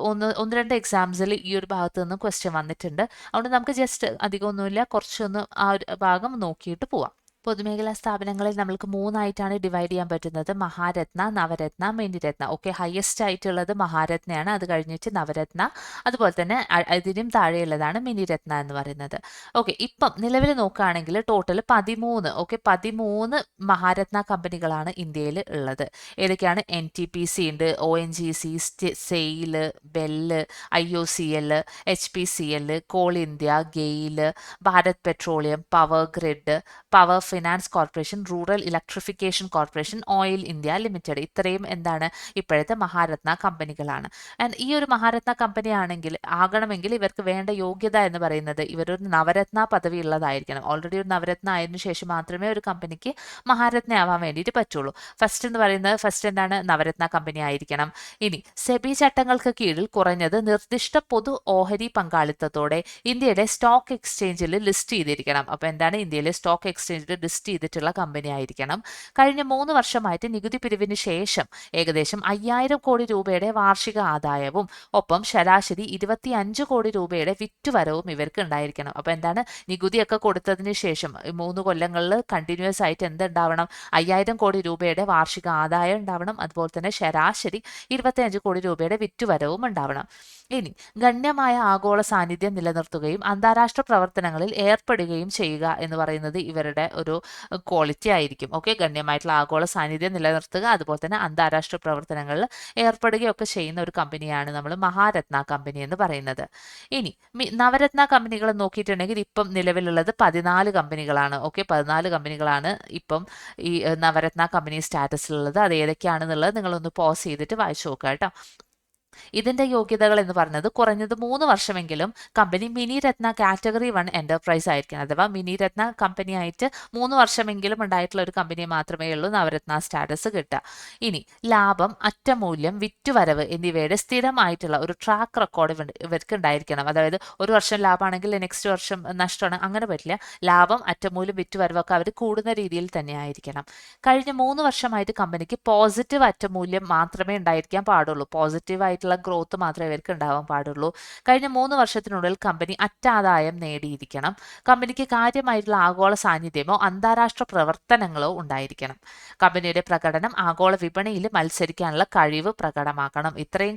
ഒന്ന് രണ്ട് എക്സാംസിൽ ഈ ഒരു ഭാഗത്ത് നിന്ന് ക്വസ്റ്റ്യൻ വന്നിട്ടുണ്ട്. അതുകൊണ്ട് നമുക്ക് ജസ്റ്റ് അധികമൊന്നുമില്ല, കുറച്ചൊന്ന് ആ ഒരു ഭാഗം നോക്കിയിട്ട് പോവാം. പൊതുമേഖലാ സ്ഥാപനങ്ങളിൽ നമ്മൾക്ക് മൂന്നായിട്ടാണ് ഡിവൈഡ് ചെയ്യാൻ പറ്റുന്നത്: മഹാരത്ന, നവരത്ന, മിനിരത്ന. ഓക്കെ, ഹയസ്റ്റ് ആയിട്ടുള്ളത് മഹാരത്നയാണ്, അത് കഴിഞ്ഞിട്ട് നവരത്ന, അതുപോലെ തന്നെ ഇതിനും താഴെയുള്ളതാണ് മിനിരത്ന എന്ന് പറയുന്നത്. ഓക്കെ, ഇപ്പം നിലവിൽ നോക്കുകയാണെങ്കിൽ ടോട്ടൽ 13, ഓക്കെ, 13 മഹാരത്ന കമ്പനികളാണ് ഇന്ത്യയിൽ ഉള്ളത്. ഏതൊക്കെയാണ്? NTPC ഉണ്ട്, ONGC, SAIL, BHEL, IOCL, HPCL, Coal India, GAIL, Bharat Petroleum, Power Grid, Power Finance Corporation, Rural Electrification Corporation, Oil India Limited. ഇത്രയും എന്താണ് ഇപ്പോഴത്തെ മഹാരത്ന കമ്പനികളാണ്. ആൻഡ് ഈ ഒരു മഹാരത്ന കമ്പനി ആകണമെങ്കിൽ ഇവർക്ക് വേണ്ട യോഗ്യത എന്ന് പറയുന്നത് ഇവരൊരു നവരത്ന പദവി ഉള്ളതായിരിക്കണം. ഓൾറെഡി ഒരു നവരത്ന ആയതിനു ശേഷം മാത്രമേ ഒരു കമ്പനിക്ക് മഹാരത്ന ആവാൻ വേണ്ടിയിട്ട് പറ്റുള്ളൂ. ഫസ്റ്റ് എന്താണ്? നവരത്ന കമ്പനി ആയിരിക്കണം. ഇനി സെബി ചട്ടങ്ങൾക്ക് കീഴിൽ കുറഞ്ഞത് നിർദ്ദിഷ്ട പൊതു ഓഹരി പങ്കാളിത്തത്തോടെ ഇന്ത്യയുടെ സ്റ്റോക്ക് എക്സ്ചേഞ്ചിൽ ലിസ്റ്റ് ചെയ്തിരിക്കണം. അപ്പോൾ എന്താണ്? ഇന്ത്യയിലെ സ്റ്റോക്ക് എക്സ്ചേഞ്ചിൽ ലിസ്റ്റ് ചെയ്തിട്ടുള്ള കമ്പനി ആയിരിക്കണം. കഴിഞ്ഞ 3 വർഷമായിട്ട് നികുതി പിരിവിന് ശേഷം ഏകദേശം 5000 കോടി രൂപയുടെ വാർഷിക ആദായവും ഒപ്പം ശരാശരി 25 കോടി രൂപയുടെ വിറ്റുവരവും ഇവർക്ക് ഉണ്ടായിരിക്കണം. അപ്പോൾ എന്താണ്? നികുതിയൊക്കെ കൊടുത്തതിന് ശേഷം 3 കൊല്ലങ്ങളിൽ കണ്ടിന്യൂസ് ആയിട്ട് എന്തുണ്ടാവണം? 5000 കോടി രൂപയുടെ വാർഷിക ആദായം ഉണ്ടാവണം, അതുപോലെ തന്നെ ശരാശരി 25 കോടി രൂപയുടെ വിറ്റുവരവും ഉണ്ടാവണം. ഇനി ഗണ്യമായ ആഗോള സാന്നിധ്യം നിലനിർത്തുകയും അന്താരാഷ്ട്ര പ്രവർത്തനങ്ങളിൽ ഏർപ്പെടുകയും ചെയ്യുക എന്ന് പറയുന്നത് ഇവരുടെ ഒരു ക്വാളിറ്റി ആയിരിക്കും. ഓക്കെ, ഗണ്യമായിട്ടുള്ള ആഗോള സാന്നിധ്യം നിലനിർത്തുക, അതുപോലെ തന്നെ അന്താരാഷ്ട്ര പ്രവർത്തനങ്ങളിൽ ഏർപ്പെടുകയൊക്കെ ചെയ്യുന്ന ഒരു കമ്പനിയാണ് നമ്മൾ മഹാരത്ന കമ്പനി എന്ന് പറയുന്നത്. ഇനി നവരത്ന കമ്പനികൾ നോക്കിയിട്ടുണ്ടെങ്കിൽ ഇപ്പം നിലവിലുള്ളത് 14 കമ്പനികളാണ്. ഓക്കെ, 14 കമ്പനികളാണ് ഇപ്പം ഈ നവരത്ന കമ്പനി സ്റ്റാറ്റസിലുള്ളത്. അത് ഏതൊക്കെയാണെന്നുള്ളത് നിങ്ങളൊന്ന് പോസ് ചെയ്തിട്ട് വായിച്ചു നോക്കുക കേട്ടോ. ഇതിന്റെ യോഗ്യതകൾ എന്ന് പറയുന്നത് കുറഞ്ഞത് 3 വർഷമെങ്കിലും കമ്പനി മിനി രത്ന കാറ്റഗറി 1 എന്റർപ്രൈസ് ആയിരിക്കണം. അഥവാ മിനി രത്ന കമ്പനി ആയിട്ട് 3 വർഷമെങ്കിലും ഉണ്ടായിട്ടുള്ള ഒരു കമ്പനി മാത്രമേ ഉള്ളൂ നവരത്ന സ്റ്റാറ്റസ് കിട്ടുക. ഇനി ലാഭം, അറ്റമൂല്യം, വിറ്റുവരവ് എന്നിവയുടെ സ്ഥിരമായിട്ടുള്ള ഒരു ട്രാക്ക് റെക്കോർഡ് ഇവർക്ക് ഉണ്ടായിരിക്കണം. അതായത് ഒരു വർഷം ലാഭമാണെങ്കിൽ നെക്സ്റ്റ് വർഷം നഷ്ടമാണ്, അങ്ങനെ പറ്റില്ല. ലാഭം, അറ്റമൂല്യം, വിറ്റുവരവൊക്കെ അവർ കൂടുന്ന രീതിയിൽ തന്നെ ആയിരിക്കണം. കഴിഞ്ഞ 3 വർഷമായിട്ട് കമ്പനിക്ക് പോസിറ്റീവ് അറ്റമൂല്യം മാത്രമേ ഉണ്ടായിരിക്കാൻ പാടുള്ളൂ. പോസിറ്റീവ് ആയിട്ടുള്ള ഗ്രോത്ത് മാത്രമേ ഇവർക്ക് ഉണ്ടാവാൻ പാടുള്ളൂ. കഴിഞ്ഞ 3 വർഷത്തിനുള്ളിൽ കമ്പനി അറ്റാദായം നേടിയിരിക്കണം. കമ്പനിക്ക് കാര്യമായിട്ടുള്ള ആഗോള സാന്നിധ്യമോ അന്താരാഷ്ട്ര പ്രവർത്തനങ്ങളോ ഉണ്ടായിരിക്കണം. കമ്പനിയുടെ പ്രകടനം ആഗോള വിപണിയിൽ മത്സരിക്കാനുള്ള കഴിവ് പ്രകടമാക്കണം. ഇത്രയും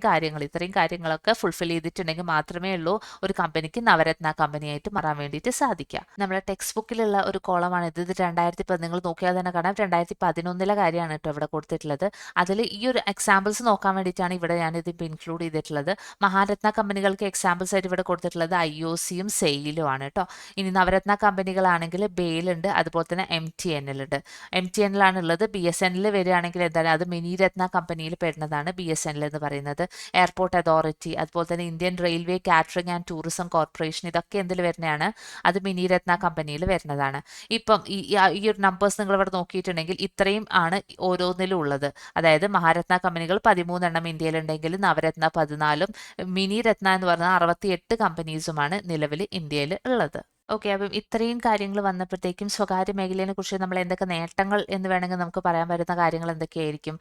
കാര്യങ്ങളൊക്കെ ഫുൾഫിൽ ചെയ്തിട്ടുണ്ടെങ്കിൽ മാത്രമേ ഉള്ളൂ ഒരു കമ്പനിക്ക് നവരത്ന കമ്പനിയായിട്ട് മാറാൻ വേണ്ടിയിട്ട് സാധിക്കുക. നമ്മുടെ ടെക്സ്റ്റ് ബുക്കിലുള്ള ഒരു കോളമാണ് ഇത്. 2010 നിങ്ങൾ നോക്കിയാൽ തന്നെ കാണാം, 2011 കാര്യമാണ് കേട്ടോ ഇവിടെ കൊടുത്തിട്ടുള്ളത്. അതിൽ ഈ ഒരു എക്സാമ്പിൾസ് നോക്കാൻ വേണ്ടിയിട്ടാണ് ഇവിടെ ഞാനിത് ഇൻക്ലൂഡ് ചെയ്തിട്ടുള്ളത്. മഹാരത്ന കമ്പനികൾക്ക് എക്സാമ്പിൾസ് ആയിട്ട് ഇവിടെ കൊടുത്തിട്ടുള്ളത് IOCയും സെയിലും ആണ് കേട്ടോ. ഇനി നവരത്ന കമ്പനികളാണെങ്കിൽ ബെയിലുണ്ട്, അതുപോലെ തന്നെ MTNL ഉണ്ട്. MTNL ആണുള്ളത്. BSNL വരികയാണെങ്കിൽ എന്താണ്? അത് മിനി രത്ന കമ്പനിയിൽ പെടുന്നതാണ് BSNL എന്ന് പറയുന്നത്. എയർപോർട്ട് അതോറിറ്റി, അതുപോലെ തന്നെ Indian railway catering and tourism corporation, ഇതൊക്കെ എന്തിൽ വരുന്നതാണ്? അത് മിനി രത്ന കമ്പനിയിൽ വരുന്നതാണ്. ഇപ്പം ഈ ഒരു നമ്പേഴ്സ് നിങ്ങൾ ഇവിടെ നോക്കിയിട്ടുണ്ടെങ്കിൽ ഇത്രയും ആണ് ഓരോന്നിലും ഉള്ളത്. അതായത് മഹാരത്ന കമ്പനികൾ 13 എണ്ണം ഇന്ത്യയിലുണ്ടെങ്കിൽ നവരത്ന 14ഉം മിനി രത്ന എന്ന് പറഞ്ഞ 68 കമ്പനീസുമാണ് നിലവിൽ ഇന്ത്യയിൽ ഉള്ളത്. ഓക്കെ, അപ്പം ഇത്രയും കാര്യങ്ങൾ വന്നപ്പോഴത്തേക്കും സ്വകാര്യ മേഖലയെ കുറിച്ച് നമ്മൾ എന്തൊക്കെ നേട്ടങ്ങൾ എന്ന് വേണമെങ്കിൽ നമുക്ക് പറയാൻ പറ്റുന്ന കാര്യങ്ങൾ എന്തൊക്കെയായിരിക്കും?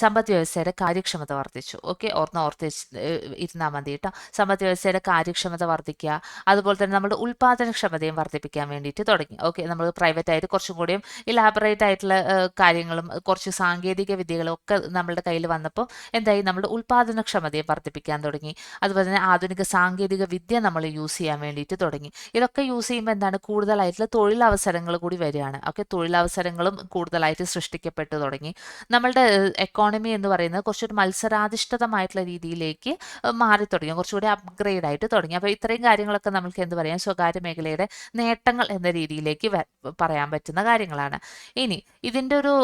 സമ്പദ് വ്യവസ്ഥയുടെ കാര്യക്ഷമത വർദ്ധിച്ചു. ഓക്കെ, ഓർത്ത് ഇരുന്നാൽ മതി കേട്ടോ. സമ്പദ് വ്യവസ്ഥയുടെ കാര്യക്ഷമത വർദ്ധിക്കുക, അതുപോലെ തന്നെ നമ്മുടെ ഉൽപാദനക്ഷമതയും വർദ്ധിപ്പിക്കാൻ വേണ്ടിയിട്ട് തുടങ്ങി. ഓക്കെ, നമ്മൾ പ്രൈവറ്റ് ആയിട്ട് കുറച്ചും കൂടിയും ഇലാബറേറ്റ് ആയിട്ടുള്ള കാര്യങ്ങളും കുറച്ച് സാങ്കേതിക വിദ്യകളും ഒക്കെ നമ്മളുടെ കയ്യിൽ വന്നപ്പോൾ എന്തായി? നമ്മുടെ ഉൽപാദനക്ഷമതയെ വർദ്ധിപ്പിക്കാൻ തുടങ്ങി. അതുപോലെ തന്നെ ആധുനിക സാങ്കേതിക വിദ്യ നമ്മൾ യൂസ് ചെയ്യാൻ വേണ്ടിയിട്ട് തുടങ്ങി. ഇതൊക്കെ യൂസ് ചെയ്യുമ്പോൾ എന്താണ്? കൂടുതലായിട്ടുള്ള തൊഴിലവസരങ്ങൾ കൂടി വരികയാണ്. ഓക്കെ, തൊഴിലവസരങ്ങളും കൂടുതലായിട്ട് സൃഷ്ടിക്കപ്പെട്ടു തുടങ്ങി. നമ്മളുടെ എക്കോണമി എന്ന് പറയുന്നത് കുറച്ചൊരു മത്സരാധിഷ്ഠിതമായിട്ടുള്ള രീതിയിലേക്ക് മാറി തുടങ്ങി, കുറച്ചുകൂടി അപ്ഗ്രേഡ് ആയിട്ട് തുടങ്ങി. അപ്പോൾ ഇത്രയും കാര്യങ്ങളൊക്കെ നമുക്ക് എന്ത് പറയാം? സ്വകാര്യ മേഖലയുടെ നേട്ടങ്ങൾ എന്ന രീതിയിലേക്ക് പറയാൻ പറ്റുന്ന കാര്യങ്ങളാണ്. ഇനി ഇതിൻ്റെ ഒരു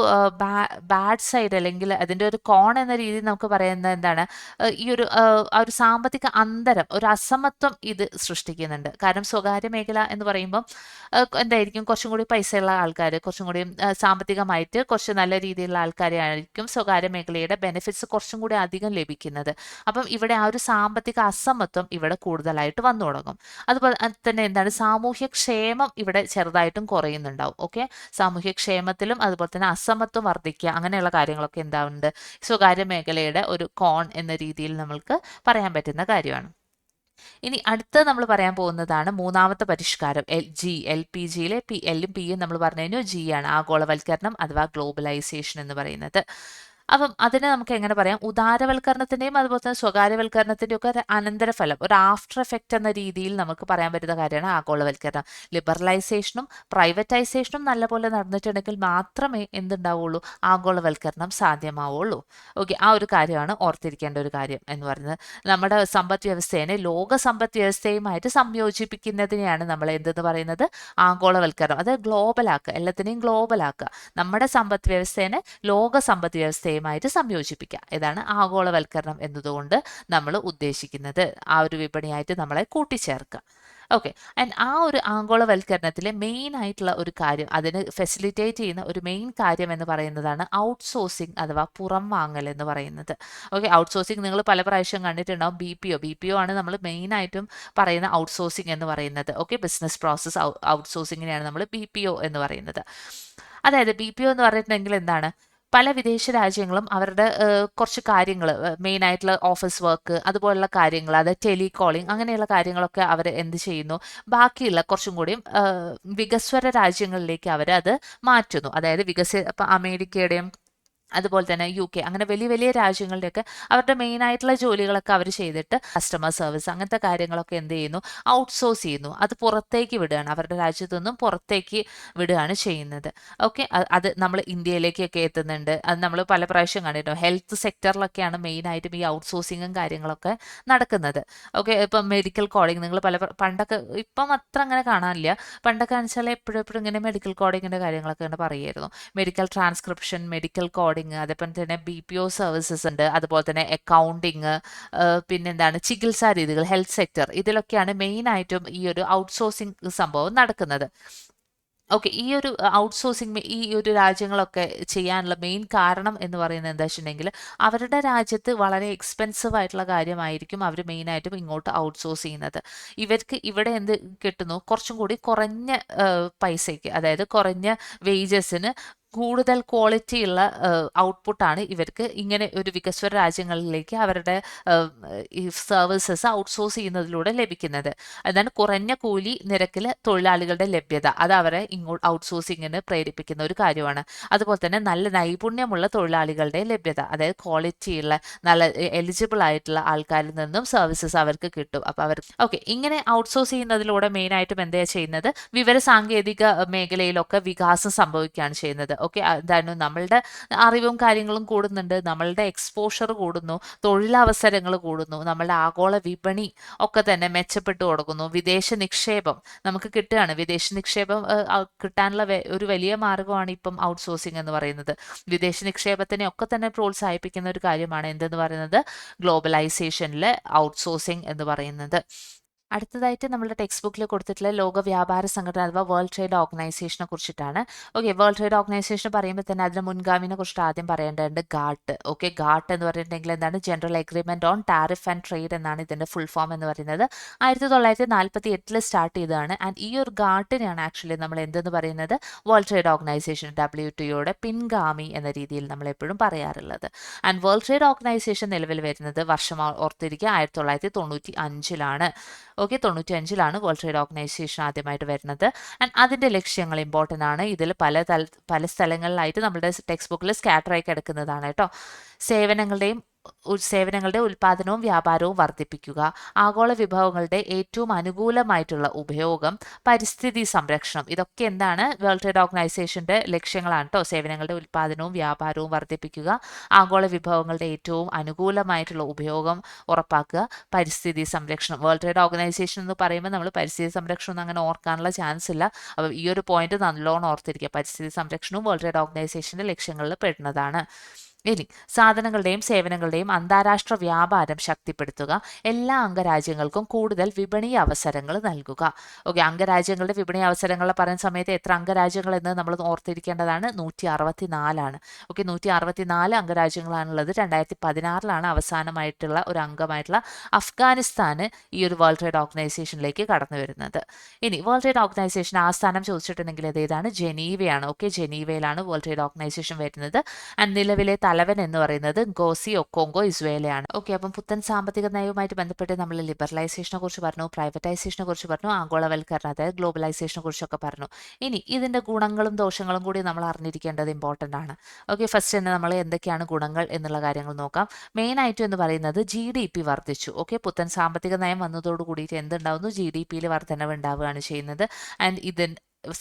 ബാഡ് സൈഡ് അല്ലെങ്കിൽ അതിൻ്റെ ഒരു കോൺ എന്ന രീതിയിൽ നമുക്ക് പറയുന്നത് എന്താണ്? ഈ ഒരു സാമ്പത്തിക അന്തരം, ഒരു അസമത്വം ഇത് സൃഷ്ടിക്കുന്നുണ്ട്. കാരണം സ്വകാര്യ മേഖല എന്ന് പറയുമ്പോൾ എന്തായിരിക്കും? കുറച്ചും കൂടി പൈസയുള്ള ആൾക്കാർ, കുറച്ചും കൂടി സാമ്പത്തികമായിട്ട് കുറച്ച് നല്ല രീതിയിലുള്ള ആൾക്കാരായിരിക്കും സ്വകാര്യ മേഖലയുടെ ബെനിഫിറ്റ്സ് കുറച്ചും കൂടി അധികം ലഭിക്കുന്നത്. അപ്പം ഇവിടെ ആ ഒരു സാമ്പത്തിക അസമത്വം ഇവിടെ കൂടുതലായിട്ട് വന്നു തുടങ്ങും. അതുപോലെ തന്നെ എന്താണ്? സാമൂഹ്യക്ഷേമം ഇവിടെ ചെറുതായിട്ടും കുറയുന്നുണ്ടാവും. ഓക്കെ, സാമൂഹ്യക്ഷേമത്തിലും അതുപോലെ തന്നെ അസമത്വം വർദ്ധിക്കുക, അങ്ങനെയുള്ള കാര്യങ്ങളൊക്കെ എന്താവുന്നുണ്ട്? സ്വകാര്യ മേഖലയുടെ ഒരു കോൺ എന്ന രീതിയിൽ നമ്മൾക്ക് പറയാൻ പറ്റുന്ന കാര്യമാണ്. ഇനി അടുത്ത നമ്മൾ പറയാൻ പോകുന്നതാണ് മൂന്നാമത്തെ പരിഷ്കാരം എൽ പി ജിയിലെ എല്ലും പിയും നമ്മൾ പറഞ്ഞു കഴിഞ്ഞു ജി ആണ് ആഗോളവൽക്കരണം അഥവാ ഗ്ലോബലൈസേഷൻ എന്ന് പറയുന്നത്. അപ്പം അതിനെ നമുക്ക് എങ്ങനെ പറയാം, ഉദാരവൽക്കരണത്തിന്റെയും അതുപോലെ തന്നെ സ്വകാര്യവൽക്കരണത്തിന്റെയും ഒക്കെ ഒരു അനന്തരഫലം, ഒരു ആഫ്റ്റർ എഫക്റ്റ് എന്ന രീതിയിൽ നമുക്ക് പറയാൻ പറ്റുന്ന കാര്യമാണ് ആഗോളവൽക്കരണം. ലിബറലൈസേഷനും പ്രൈവറ്റൈസേഷനും നല്ലപോലെ നടന്നിട്ടുണ്ടെങ്കിൽ മാത്രമേ എന്തുണ്ടാവുള്ളൂ, ആഗോളവൽക്കരണം സാധ്യമാവുള്ളൂ. ഓക്കെ, ആ ഒരു കാര്യമാണ് ഓർത്തിരിക്കേണ്ട ഒരു കാര്യം എന്ന് പറയുന്നത്. നമ്മുടെ സമ്പദ് വ്യവസ്ഥയെ ലോക സമ്പദ് വ്യവസ്ഥയുമായിട്ട് സംയോജിപ്പിക്കുന്നതിനെയാണ് നമ്മൾ എന്തെന്ന് പറയുന്നത്, ആഗോളവൽക്കരണം. അത് ഗ്ലോബലാക്കുക, എല്ലാത്തിനെയും ഗ്ലോബലാക്കുക. നമ്മുടെ സമ്പദ് വ്യവസ്ഥയെ ലോക സമ്പദ് വ്യവസ്ഥയുമായിട്ട് സംയോജിപ്പിക്കുക. ഇതാണ് ആഗോളവൽക്കരണം എന്നതുകൊണ്ട് നമ്മൾ ഉദ്ദേശിക്കുന്നത്. ആ ഒരു വിപണിയായിട്ട് നമ്മളെ കൂട്ടിച്ചേർക്കുക. ഓക്കെ, ആൻഡ് ആ ഒരു ആഗോളവൽക്കരണത്തിലെ മെയിൻ ആയിട്ടുള്ള ഒരു കാര്യം, അതിന് ഫെസിലിറ്റേറ്റ് ചെയ്യുന്ന ഒരു മെയിൻ കാര്യം എന്ന് പറയുന്നതാണ് ഔട്ട്സോഴ്സിങ് അഥവാ പുറം വാങ്ങൽ എന്ന് പറയുന്നത്. ഓക്കെ, ഔട്ട്സോഴ്സിങ് നിങ്ങൾ പല പ്രാവശ്യം കണ്ടിട്ടുണ്ടാവും. ബി പി ഒ ആണ് നമ്മൾ മെയിൻ ആയിട്ടും പറയുന്ന ഔട്ട്സോഴ്സിങ് എന്ന് പറയുന്നത്. ഓക്കെ, ബിസിനസ് പ്രോസസ് ഔട്ട്സോഴ്സിങ്ങിനെയാണ് നമ്മൾ BPO എന്ന് പറയുന്നത്. അതായത് BPO എന്ന് പറഞ്ഞിട്ടുണ്ടെങ്കിൽ എന്താണ്, പല വിദേശ രാജ്യങ്ങളും അവരുടെ കുറച്ച് കാര്യങ്ങൾ, മെയിൻ ആയിട്ടുള്ള ഓഫീസ് വർക്ക് അതുപോലുള്ള കാര്യങ്ങൾ, അതായത് ടെലികോളിംഗ് അങ്ങനെയുള്ള കാര്യങ്ങളൊക്കെ അവർ എന്ത് ചെയ്യുന്നു, ബാക്കിയുള്ള കുറച്ചും കൂടിയും വികസ്വര രാജ്യങ്ങളിലേക്ക് അവർ അത് മാറ്റുന്നു. അതായത് ഇപ്പം അമേരിക്കയുടെയും അതുപോലെ തന്നെ UK അങ്ങനെ വലിയ വലിയ രാജ്യങ്ങളുടെയൊക്കെ അവരുടെ മെയിൻ ആയിട്ടുള്ള ജോലികളൊക്കെ അവർ ചെയ്തിട്ട് കസ്റ്റമർ സർവീസ് അങ്ങനത്തെ കാര്യങ്ങളൊക്കെ എന്ത് ചെയ്യുന്നു, ഔട്ട്സോഴ്സ് ചെയ്യുന്നു. അത് പുറത്തേക്ക് വിടുകയാണ്, അവരുടെ രാജ്യത്തു നിന്നും പുറത്തേക്ക് വിടുകയാണ് ചെയ്യുന്നത്. ഓക്കെ, അത് നമ്മൾ ഇന്ത്യയിലേക്കൊക്കെ എത്തുന്നുണ്ട്. അത് നമ്മൾ പല പ്രാവശ്യം കണ്ടിട്ടും ഹെൽത്ത് സെക്ടറിലൊക്കെയാണ് മെയിനായിട്ടും ഈ ഔട്ട്സോഴ്സിങ്ങും കാര്യങ്ങളൊക്കെ നടക്കുന്നത്. ഓക്കെ, ഇപ്പം മെഡിക്കൽ കോഡിങ് നിങ്ങൾ പണ്ടൊക്കെ, ഇപ്പം അത്ര അങ്ങനെ കാണാനില്ല. പണ്ടൊക്കെ വെച്ചാൽ എപ്പോഴും ഇങ്ങനെ മെഡിക്കൽ കോഡിങ്ങിൻ്റെ കാര്യങ്ങളൊക്കെ ഇങ്ങനെ പറയുമായിരുന്നു. മെഡിക്കൽ ട്രാൻസ്ക്രിപ്ഷൻ, മെഡിക്കൽ കോഡിങ്, അതേപോലെ തന്നെ BPO സർവീസസ് ഉണ്ട്, അതുപോലെ തന്നെ അക്കൗണ്ടിങ്, പിന്നെന്താണ് ചികിത്സാ രീതികൾ, ഹെൽത്ത് സെക്ടർ, ഇതിലൊക്കെയാണ് മെയിൻ ആയിട്ടും ഈ ഒരു ഔട്ട്സോഴ്സിങ് സംഭവം നടക്കുന്നത്. ഓക്കെ, ഈ ഒരു ഔട്ട്സോഴ്സിങ് ഈ ഒരു രാജ്യങ്ങളൊക്കെ ചെയ്യാനുള്ള മെയിൻ കാരണം എന്ന് പറയുന്നത് എന്താ വെച്ചിട്ടുണ്ടെങ്കിൽ, അവരുടെ രാജ്യത്ത് വളരെ എക്സ്പെൻസീവ് ആയിട്ടുള്ള കാര്യമായിരിക്കും അവർ മെയിനായിട്ടും ഇങ്ങോട്ട് ഔട്ട്സോഴ്സ് ചെയ്യുന്നത്. ഇവർക്ക് ഇവിടെ എന്ത് കിട്ടുന്നു, കുറച്ചും കൂടി കുറഞ്ഞ പൈസയ്ക്ക്, അതായത് കുറഞ്ഞ വേജസിന് കൂടുതൽ ക്വാളിറ്റി ഉള്ള ഔട്ട്പുട്ടാണ് ഇവർക്ക് ഇങ്ങനെ ഒരു വികസ്വര രാജ്യങ്ങളിലേക്ക് അവരുടെ ഈ സർവീസസ് ഔട്ട്സോഴ്സ് ചെയ്യുന്നതിലൂടെ ലഭിക്കുന്നത്. അതാണ് കുറഞ്ഞ കൂലി നിരക്കിൽ തൊഴിലാളികളുടെ ലഭ്യത, അത് അവരെ ഇങ്ങോട്ട് ഔട്ട്സോഴ്സിങ്ങിന് പ്രേരിപ്പിക്കുന്ന ഒരു കാര്യമാണ്. അതുപോലെ തന്നെ നല്ല നൈപുണ്യമുള്ള തൊഴിലാളികളുടെ ലഭ്യത, അതായത് ക്വാളിറ്റിയുള്ള നല്ല എലിജിബിൾ ആയിട്ടുള്ള ആൾക്കാരിൽ നിന്നും സർവീസസ് അവർക്ക് കിട്ടും. അപ്പോൾ അവർ ഇങ്ങനെ ഔട്ട്സോഴ്സ് ചെയ്യുന്നതിലൂടെ മെയിനായിട്ടും എന്താ ചെയ്യുന്നത്, വിവര സാങ്കേതിക മേഖലയിലൊക്കെ വികാസം സംഭവിക്കുകയാണ് ചെയ്യുന്നത്. എന്താണ്, നമ്മളുടെ അറിവും കാര്യങ്ങളും കൂടുന്നുണ്ട്, നമ്മളുടെ എക്സ്പോഷർ കൂടുന്നു, തൊഴിലവസരങ്ങൾ കൂടുന്നു, നമ്മളുടെ ആഗോള വിപണി ഒക്കെ തന്നെ മെച്ചപ്പെട്ടു കൊടുക്കുന്നു. വിദേശ നിക്ഷേപം നമുക്ക് കിട്ടുകയാണ്. വിദേശ നിക്ഷേപം കിട്ടാനുള്ള ഒരു വലിയ മാർഗമാണ് ഇപ്പം ഔട്ട്സോഴ്സിംഗ് എന്ന് പറയുന്നത്. വിദേശ നിക്ഷേപത്തിനെ ഒക്കെ തന്നെ പ്രോത്സാഹിപ്പിക്കുന്ന ഒരു കാര്യമാണ് എന്തെന്ന് പറയുന്നത്, ഗ്ലോബലൈസേഷനിലെ ഔട്ട്സോഴ്സിംഗ് എന്ന് പറയുന്നത്. അടുത്തതായിട്ട് നമ്മുടെ ടെക്സ്റ്റ് ബുക്കിൽ കൊടുത്തിട്ടുള്ള ലോക വ്യാപാര സംഘടന അഥവാ വേൾഡ് ട്രേഡ് ഓർഗനൈസേഷനെ കുറിച്ചിട്ടാണ്. വേൾഡ് ട്രേഡ് ഓർഗനൈസേഷൻ പറയുമ്പോൾ തന്നെ അതിന് മുൻഗാമിനെ കുറിച്ച് ആദ്യം പറയേണ്ടതുണ്ട്, ഗാട്ട്. ഗാട്ട് എന്ന് പറഞ്ഞിട്ടുണ്ടെങ്കിൽ എന്താണ്, general agreement on tariff and trade എന്നാണ് ഇതിന്റെ ഫുൾ ഫോം എന്ന് പറയുന്നത്. 1948 സ്റ്റാർട്ട് ചെയ്തതാണ്. ആൻഡ് ഈ ഒരു ഗാട്ടിനെയാണ് ആക്ച്വലി നമ്മൾ എന്തെന്ന് പറയുന്നത്, വേൾഡ് ട്രേഡ് ഓർഗനൈസേഷൻ WTOയുടെ പിൻഗാമി എന്ന രീതിയിൽ നമ്മൾ എപ്പോഴും പറയാറുള്ളത്. ആൻഡ് വേൾഡ് ട്രേഡ് ഓർഗനൈസേഷൻ നിലവിൽ വരുന്നത് വർഷം ഓർത്തിരിക്കുക 1995-ലാണ്. 95-ലാണ് വേൾഡ് ട്രേഡ് ഓർഗനൈസേഷൻ ആദ്യമായിട്ട് വരുന്നത്. ആൻഡ് അതിൻ്റെ ലക്ഷ്യങ്ങൾ ഇമ്പോർട്ടൻ്റ് ആണ്. ഇതിൽ പല സ്ഥലങ്ങളിലായിട്ട് നമ്മുടെ ടെക്സ്റ്റ് ബുക്കിൽ സ്കാറ്ററായി കിടക്കുന്നതാണ് കേട്ടോ. സേവനങ്ങളുടെ ഉൽപ്പാദനവും വ്യാപാരവും വർദ്ധിപ്പിക്കുക, ആഗോള വിഭവങ്ങളുടെ ഏറ്റവും അനുകൂലമായിട്ടുള്ള ഉപയോഗം, പരിസ്ഥിതി സംരക്ഷണം, ഇതൊക്കെ എന്താണ്, വേൾഡ് ട്രേഡ് ഓർഗനൈസേഷൻ്റെ ലക്ഷ്യങ്ങളാണ് കേട്ടോ. സേവനങ്ങളുടെ ഉൽപ്പാദനവും വ്യാപാരവും വർദ്ധിപ്പിക്കുക, ആഗോള വിഭവങ്ങളുടെ ഏറ്റവും അനുകൂലമായിട്ടുള്ള ഉപയോഗം ഉറപ്പാക്കുക, പരിസ്ഥിതി സംരക്ഷണം. വേൾഡ് ട്രേഡ് ഓർഗനൈസേഷൻ എന്ന് പറയുമ്പോൾ നമ്മൾ പരിസ്ഥിതി സംരക്ഷണം ഒന്നും അങ്ങനെ ഓർക്കാനുള്ള ചാൻസ് ഇല്ല. അപ്പോൾ ഈ ഒരു പോയിന്റ് നല്ലോണം ഓർത്തിരിക്കുക. പരിസ്ഥിതി സംരക്ഷണവും വേൾഡ് ട്രേഡ് ഓർഗനൈസേഷൻ്റെ ലക്ഷ്യങ്ങളിൽ പെടുന്നതാണ്. ഇനി സാധനങ്ങളുടെയും സേവനങ്ങളുടെയും അന്താരാഷ്ട്ര വ്യാപാരം ശക്തിപ്പെടുത്തുക, എല്ലാ അംഗരാജ്യങ്ങൾക്കും കൂടുതൽ വിപണി അവസരങ്ങൾ നൽകുക. അംഗരാജ്യങ്ങളുടെ വിപണി അവസരങ്ങൾ പറയുന്ന സമയത്ത് എത്ര അംഗരാജ്യങ്ങൾ എന്ന് നമ്മൾ ഓർത്തിരിക്കേണ്ടതാണ്, 164ആണ്. 164 അംഗരാജ്യങ്ങളാണുള്ളത്. 2016-ലാണ് അവസാനമായിട്ടുള്ള ഒരു അംഗമായിട്ടുള്ള അഫ്ഗാനിസ്ഥാന് ഈ ഒരു വേൾഡ് ട്രേഡ് ഓർഗനൈസേഷനിലേക്ക് കടന്നു വരുന്നത്. ഇനി വേൾഡ് ട്രേഡ് ഓർഗനൈസേഷൻ ആസ്ഥാനം ചോദിച്ചിട്ടുണ്ടെങ്കിൽ ഏതാണ്, ജനീവയാണ്. ജനീവയിലാണ് വേൾഡ് ട്രേഡ് ഓർഗനൈസേഷൻ വരുന്നത്. ആൻഡ് നിലവിലെ തലവൻ എന്ന് പറയുന്നത് ഗോസി ഒക്കോങ്കോ ഇസ്വേലയാണ്. ഓക്കെ, അപ്പം പുത്തൻ സാമ്പത്തിക നയവുമായിട്ട് ബന്ധപ്പെട്ട് നമ്മൾ ലിബറലൈസേഷനെ കുറിച്ച് പറഞ്ഞു, പ്രൈവറ്റൈസേഷനെ കുറിച്ച് പറഞ്ഞു, ആഗോളവൽക്കരണം അതായത് ഗ്ലോബലൈസേഷനെ കുറിച്ചൊക്കെ പറഞ്ഞു. ഇനി ഇതിന്റെ ഗുണങ്ങളും ദോഷങ്ങളും കൂടി നമ്മൾ അറിഞ്ഞിരിക്കേണ്ടത് ഇമ്പോർട്ടൻ്റ് ആണ്. ഓക്കെ, ഫസ്റ്റ് തന്നെ നമ്മൾ എന്തൊക്കെയാണ് ഗുണങ്ങൾ എന്നുള്ള കാര്യങ്ങൾ നോക്കാം. മെയിൻ ആയിട്ടും എന്ന് പറയുന്നത് GDP വർദ്ധിച്ചു. ഓക്കെ, പുത്തൻ സാമ്പത്തിക നയം വന്നതോട് കൂടിയിട്ട് എന്തുണ്ടാവുന്നു, GDP-യിൽ വർധനവ് ഉണ്ടാവുകയാണ് ചെയ്യുന്നത്. ആൻഡ്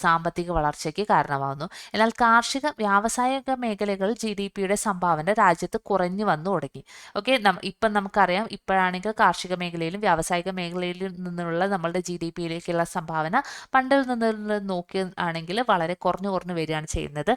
സാമ്പത്തിക വളർച്ചയ്ക്ക് കാരണമാവുന്നു. എന്നാൽ കാർഷിക വ്യാവസായിക മേഖലകളിൽ GDP-യുടെ സംഭാവന രാജ്യത്ത് കുറഞ്ഞു വന്നു തുടങ്ങി. ഓക്കെ, ഇപ്പം നമുക്കറിയാം, ഇപ്പോഴാണെങ്കിൽ കാർഷിക മേഖലയിലും വ്യാവസായിക മേഖലയിലും നിന്നുള്ള നമ്മളുടെ GDP-യിലേക്കുള്ള സംഭാവന പണ്ടിൽ നിന്ന് നോക്കുകയാണെങ്കിൽ വളരെ കുറഞ്ഞു വരികയാണ് ചെയ്യുന്നത്.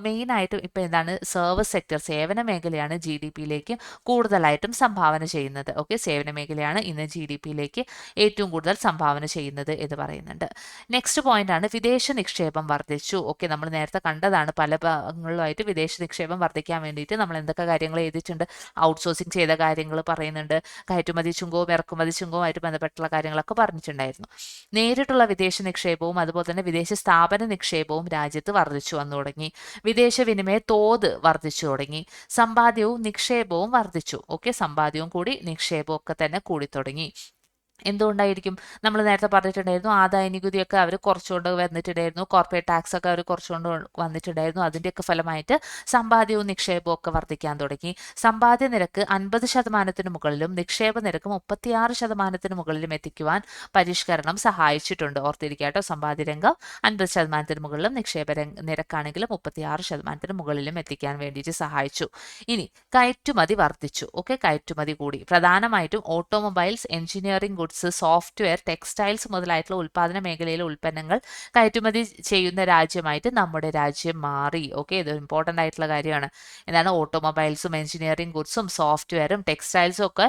മെയിനായിട്ടും ഇപ്പം എന്താണ്, സർവീസ് സെക്ടർ, സേവന മേഖലയാണ് GDP-യിലേക്ക് കൂടുതലായിട്ടും സംഭാവന ചെയ്യുന്നത്. ഓക്കെ, സേവന മേഖലയാണ് ഇന്ന് GDP-യിലേക്ക് ഏറ്റവും കൂടുതൽ സംഭാവന ചെയ്യുന്നത് എന്ന് പറയുന്നുണ്ട്. നെക്സ്റ്റ് പോയിന്റ് ആണ് വിദേശ നിക്ഷേപം വർദ്ധിച്ചു. ഓക്കെ, നമ്മൾ നേരത്തെ കണ്ടതാണ്, പല ഭാഗങ്ങളിലുമായിട്ട് വിദേശ നിക്ഷേപം വർദ്ധിക്കാൻ വേണ്ടിയിട്ട് നമ്മൾ എന്തൊക്കെ കാര്യങ്ങൾ എഴുതിയിട്ടുണ്ട്, ഔട്ട്സോഴ്സിങ് ചെയ്ത കാര്യങ്ങൾ പറയുന്നുണ്ട്, കയറ്റുമതി ചുങ്കവും ഇറക്കുമതി ചുങ്കവുമായിട്ട് ബന്ധപ്പെട്ടുള്ള കാര്യങ്ങളൊക്കെ പറഞ്ഞിട്ടുണ്ടായിരുന്നു. നേരിട്ടുള്ള വിദേശ നിക്ഷേപവും അതുപോലെ തന്നെ വിദേശ സ്ഥാപന നിക്ഷേപവും രാജ്യത്ത് വർദ്ധിച്ചു വന്നു തുടങ്ങി. വിദേശ വിനിമയ തോത് വർദ്ധിച്ചു തുടങ്ങി. സമ്പാദ്യവും നിക്ഷേപവും വർദ്ധിച്ചു. ഓക്കെ, സമ്പാദ്യവും കൂടി നിക്ഷേപവും ഒക്കെ തന്നെ കൂടി തുടങ്ങി. എന്തുകൊണ്ടായിരിക്കും, നമ്മൾ നേരത്തെ പറഞ്ഞിട്ടുണ്ടായിരുന്നു, ആദായ നികുതിയൊക്കെ അവർ കുറച്ചുകൊണ്ട് വന്നിട്ടുണ്ടായിരുന്നു, കോർപ്പറേറ്റ് ടാക്സ് ഒക്കെ അവർ കുറച്ചുകൊണ്ട് വന്നിട്ടുണ്ടായിരുന്നു. അതിൻ്റെയൊക്കെ ഫലമായിട്ട് സമ്പാദ്യവും നിക്ഷേപവും ഒക്കെ വർദ്ധിക്കാൻ തുടങ്ങി. സമ്പാദ്യ നിരക്ക് 50% മുകളിലും നിക്ഷേപ നിരക്ക് 36% മുകളിലും എത്തിക്കുവാൻ പരിഷ്കരണം സഹായിച്ചിട്ടുണ്ട്. ഓർത്തിരിക്കാട്ടോ, സമ്പാദ്യ രംഗം 50% മുകളിലും നിക്ഷേപ നിരക്കാണെങ്കിലും 36% മുകളിലും എത്തിക്കാൻ വേണ്ടിയിട്ട് സഹായിച്ചു. ഇനി കയറ്റുമതി വർദ്ധിച്ചു. ഓക്കെ, കയറ്റുമതി കൂടി. പ്രധാനമായിട്ടും automobiles, engineering goods, software, textiles മുതലായിട്ടുള്ള ഉൽപ്പാദന മേഖലയിലെ ഉൽപ്പന്നങ്ങൾ കയറ്റുമതി ചെയ്യുന്ന രാജ്യമായിട്ട് നമ്മുടെ രാജ്യം മാറി. ഓക്കെ, ഇത് ഇമ്പോർട്ടൻ്റ് ആയിട്ടുള്ള കാര്യമാണ്. എന്താണ്, ഓട്ടോമൊബൈൽസും എഞ്ചിനീയറിംഗ് ഗുഡ്സും സോഫ്റ്റ്വെയറും ടെക്സ്റ്റൈൽസും ഒക്കെ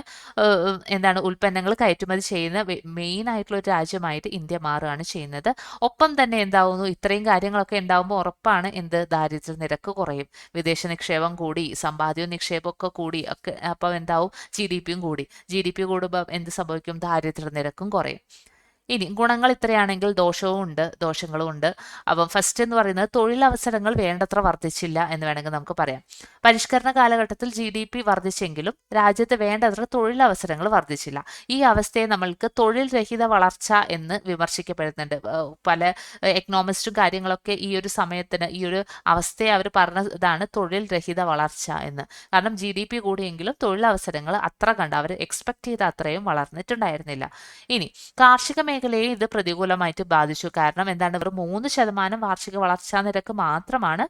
എന്താണ് ഉൽപ്പന്നങ്ങൾ കയറ്റുമതി ചെയ്യുന്ന മെയിൻ ആയിട്ടുള്ള ഒരു രാജ്യമായിട്ട് ഇന്ത്യ മാറുകയാണ് ചെയ്യുന്നത്. ഒപ്പം തന്നെ എന്താവുന്നു, ഇത്രയും കാര്യങ്ങളൊക്കെ ഉണ്ടാകുമ്പോൾ ഉറപ്പാണ് ദാരിദ്ര്യ നിരക്ക് കുറയും. വിദേശ നിക്ഷേപം കൂടി, സമ്പാദ്യവും നിക്ഷേപവും ഒക്കെ കൂടി, ഒക്കെ അപ്പം എന്താവും, GDP-യും കൂടി. GDP കൂടുമ്പോൾ എന്ത് സംഭവിക്കും, ദാരിദ്ര്യ നിരക്കും കുറയും. ഇനി ഗുണങ്ങൾ ഇത്രയാണെങ്കിൽ ദോഷങ്ങളും ഉണ്ട്. അപ്പം ഫസ്റ്റ് എന്ന് പറയുന്നത് തൊഴിലവസരങ്ങൾ വേണ്ടത്ര വർദ്ധിച്ചില്ല എന്ന് വേണമെങ്കിൽ നമുക്ക് പറയാം. പരിഷ്കരണ കാലഘട്ടത്തിൽ GDP വർദ്ധിച്ചെങ്കിലും രാജ്യത്ത് വേണ്ടത്ര തൊഴിലവസരങ്ങൾ വർദ്ധിച്ചില്ല. ഈ അവസ്ഥയെ നമ്മൾക്ക് തൊഴിൽ രഹിത വളർച്ച എന്ന് വിമർശിക്കപ്പെടുന്നുണ്ട്. പല എക്കണോമിസ്റ്റും കാര്യങ്ങളൊക്കെ ഈ ഒരു സമയത്തിന് ഈ ഒരു അവസ്ഥയെ അവർ പറഞ്ഞതാണ് തൊഴിൽ രഹിത വളർച്ച എന്ന്. കാരണം GDP കൂടിയെങ്കിലും തൊഴിലവസരങ്ങൾ അത്ര കണ്ട് അവർ എക്സ്പെക്ട് ചെയ്ത അത്രയും വളർന്നിട്ടുണ്ടായിരുന്നില്ല. ഇനി കാർഷിക മേഖലയെ ഇത് പ്രതികൂലമായിട്ട് ബാധിച്ചു. കാരണം എന്താണ്, ഇവർ 3% വാർഷിക വളർച്ചാ നിരക്ക് മാത്രമാണ്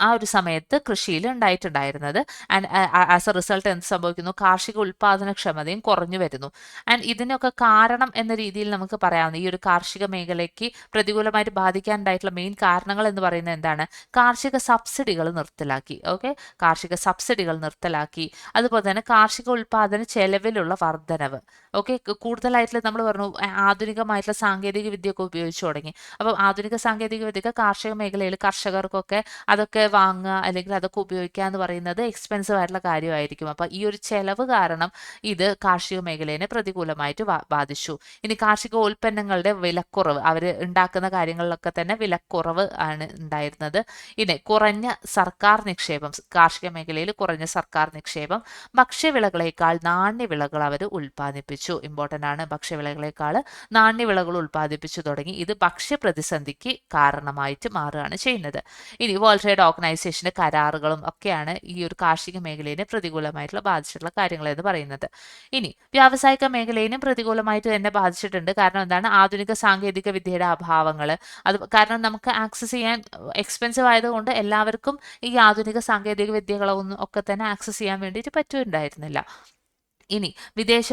ആ ഒരു സമയത്ത് കൃഷിയിൽ ഉണ്ടായിട്ടുണ്ടായിരുന്നത്. ആൻഡ് ആസ് എ റിസൾട്ട് എന്ത് സംഭവിക്കുന്നു, കാർഷിക ഉൽപാദനക്ഷമതയും കുറഞ്ഞു വരുന്നു. ആൻഡ് ഇതിനൊക്കെ കാരണം എന്ന രീതിയിൽ നമുക്ക് പറയാവുന്ന ഈ ഒരു കാർഷിക മേഖലയ്ക്ക് പ്രതികൂലമായിട്ട് ബാധിക്കാനുണ്ടായിട്ടുള്ള മെയിൻ കാരണങ്ങൾ എന്ന് പറയുന്നത് എന്താണ്, കാർഷിക സബ്സിഡികൾ നിർത്തലാക്കി. ഓക്കെ, കാർഷിക സബ്സിഡികൾ നിർത്തലാക്കി. അതുപോലെ തന്നെ കാർഷിക ഉൽപാദന ചെലവിലുള്ള വർധനവ്. ഓക്കെ, കൂടുതലായിട്ടുള്ള നമ്മൾ പറഞ്ഞു ആധുനികമായിട്ടുള്ള സാങ്കേതിക വിദ്യയൊക്കെ ഉപയോഗിച്ചു തുടങ്ങി. അപ്പം ആധുനിക സാങ്കേതിക വിദ്യയൊക്കെ കാർഷിക മേഖലയിൽ കർഷകർക്കൊക്കെ അതൊക്കെ വാങ്ങുക അല്ലെങ്കിൽ അതൊക്കെ ഉപയോഗിക്കുക എന്ന് പറയുന്നത് എക്സ്പെൻസീവ് ആയിട്ടുള്ള കാര്യമായിരിക്കും. അപ്പം ഈ ഒരു ചെലവ് കാരണം ഇത് കാർഷിക മേഖലയെ പ്രതികൂലമായിട്ട് ബാധിച്ചു. ഇനി കാർഷിക ഉൽപ്പന്നങ്ങളുടെ വിലക്കുറവ്, അവർ ഉണ്ടാക്കുന്ന കാര്യങ്ങളിലൊക്കെ തന്നെ വിലക്കുറവ് ആണ് ഉണ്ടായിരുന്നത്. ഇനി കുറഞ്ഞ സർക്കാർ നിക്ഷേപം, കാർഷിക മേഖലയിൽ കുറഞ്ഞ സർക്കാർ നിക്ഷേപം. ഭക്ഷ്യവിളകളേക്കാൾ നാണ്യവിളകൾ അവർ ഉൽപ്പാദിപ്പിച്ചു. ഇമ്പോർട്ടൻ്റ് ആണ്, ഭക്ഷ്യവിളകളേക്കാൾ നാണ്യവിളകൾ ഉൽപ്പാദിപ്പിച്ചു തുടങ്ങി. ഇത് ഭക്ഷ്യപ്രതിസന്ധിക്ക് കാരണമായിട്ട് മാറുകയാണ് ചെയ്യുന്നത്. ഇനി വേൾഡ് ട്രേഡ് ഓർഗനൈസേഷന്റെ കരാറുകളും ഒക്കെയാണ് ഈ ഒരു കാർഷിക മേഖലയെ പ്രതികൂലമായിട്ടുള്ള ബാധിച്ചിട്ടുള്ള കാര്യങ്ങൾ എന്ന് പറയുന്നത്. ഇനി വ്യാവസായിക മേഖലയിലും പ്രതികൂലമായിട്ട് തന്നെ ബാധിച്ചിട്ടുണ്ട്. കാരണം എന്താണ്, ആധുനിക സാങ്കേതിക വിദ്യയുടെ അഭാവങ്ങൾ. അത് കാരണം നമുക്ക് ആക്സസ് ചെയ്യാൻ എക്സ്പെൻസീവ് ആയതുകൊണ്ട് എല്ലാവർക്കും ഈ ആധുനിക സാങ്കേതിക വിദ്യകളൊന്നും ഒക്കെ തന്നെ ആക്സസ് ചെയ്യാൻ വേണ്ടിയിട്ട് പറ്റുന്നുണ്ടായിരുന്നില്ല. ഇനി വിദേശ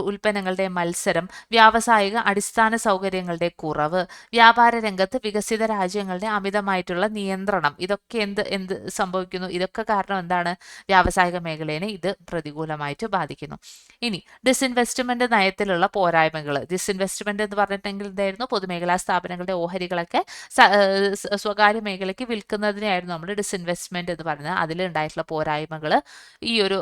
ഉൽപ്പന്നങ്ങളുടെ മത്സരം, വ്യാവസായിക അടിസ്ഥാന സൗകര്യങ്ങളുടെ കുറവ്, വ്യാപാര രംഗത്ത് വികസിത രാജ്യങ്ങളുടെ അമിതമായിട്ടുള്ള നിയന്ത്രണം, ഇതൊക്കെ എന്ത് സംഭവിക്കുന്നു, ഇതൊക്കെ കാരണം എന്താണ്, വ്യാവസായിക മേഖലയെ ഇത് പ്രതികൂലമായിട്ട് ബാധിക്കുന്നു. ഇനി ഡിസ്ഇൻവെസ്റ്റ്മെന്റ് നയത്തിലുള്ള പോരായ്മകൾ. ഡിസ്ഇൻവെസ്റ്റ്മെന്റ് എന്ന് പറഞ്ഞിട്ടുണ്ടെങ്കിൽ എന്തായിരുന്നു, പൊതുമേഖലാ സ്ഥാപനങ്ങളുടെ ഓഹരികളൊക്കെ സ്വകാര്യ മേഖലയ്ക്ക് വിൽക്കുന്നതിനായിരുന്നു നമ്മൾ ഡിസ്ഇൻവെസ്റ്റ്മെന്റ് എന്ന് പറയുന്നത്. അതിലുണ്ടായിട്ടുള്ള പോരായ്മകൾ ഈ ഒരു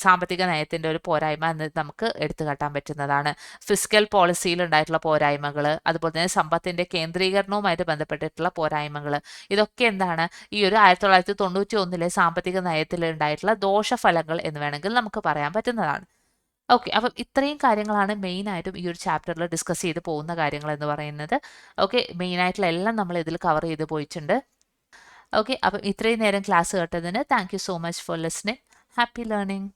സാമ്പത്തിക നയത്തിന്റെ നയത്തിൻ്റെ ഒരു പോരായ്മ എന്ന് നമുക്ക് എടുത്തു കാട്ടാൻ പറ്റുന്നതാണ്. ഫിസിക്കൽ പോളിസിയിൽ ഉണ്ടായിട്ടുള്ള പോരായ്മകൾ, അതുപോലെ തന്നെ സമ്പത്തിൻ്റെ കേന്ദ്രീകരണവുമായിട്ട് ബന്ധപ്പെട്ടിട്ടുള്ള പോരായ്മകൾ, ഇതൊക്കെ എന്താണ് ഈ ഒരു 1991 സാമ്പത്തിക നയത്തിൽ ഉണ്ടായിട്ടുള്ള ദോഷഫലങ്ങൾ എന്ന് വേണമെങ്കിൽ നമുക്ക് പറയാൻ പറ്റുന്നതാണ്. ഓക്കെ, അപ്പം ഇത്രയും കാര്യങ്ങളാണ് മെയിനായിട്ടും ഈ ഒരു ചാപ്റ്ററിൽ ഡിസ്കസ് ചെയ്ത് പോകുന്ന കാര്യങ്ങൾ എന്ന് പറയുന്നത്. ഓക്കെ, മെയിനായിട്ടുള്ള എല്ലാം നമ്മൾ ഇതിൽ കവർ ചെയ്ത് പോയിട്ടുണ്ട്. ഓക്കെ, അപ്പം ഇത്രയും നേരം ക്ലാസ് കേട്ടതിന് thank you so much for listening. Happy learning.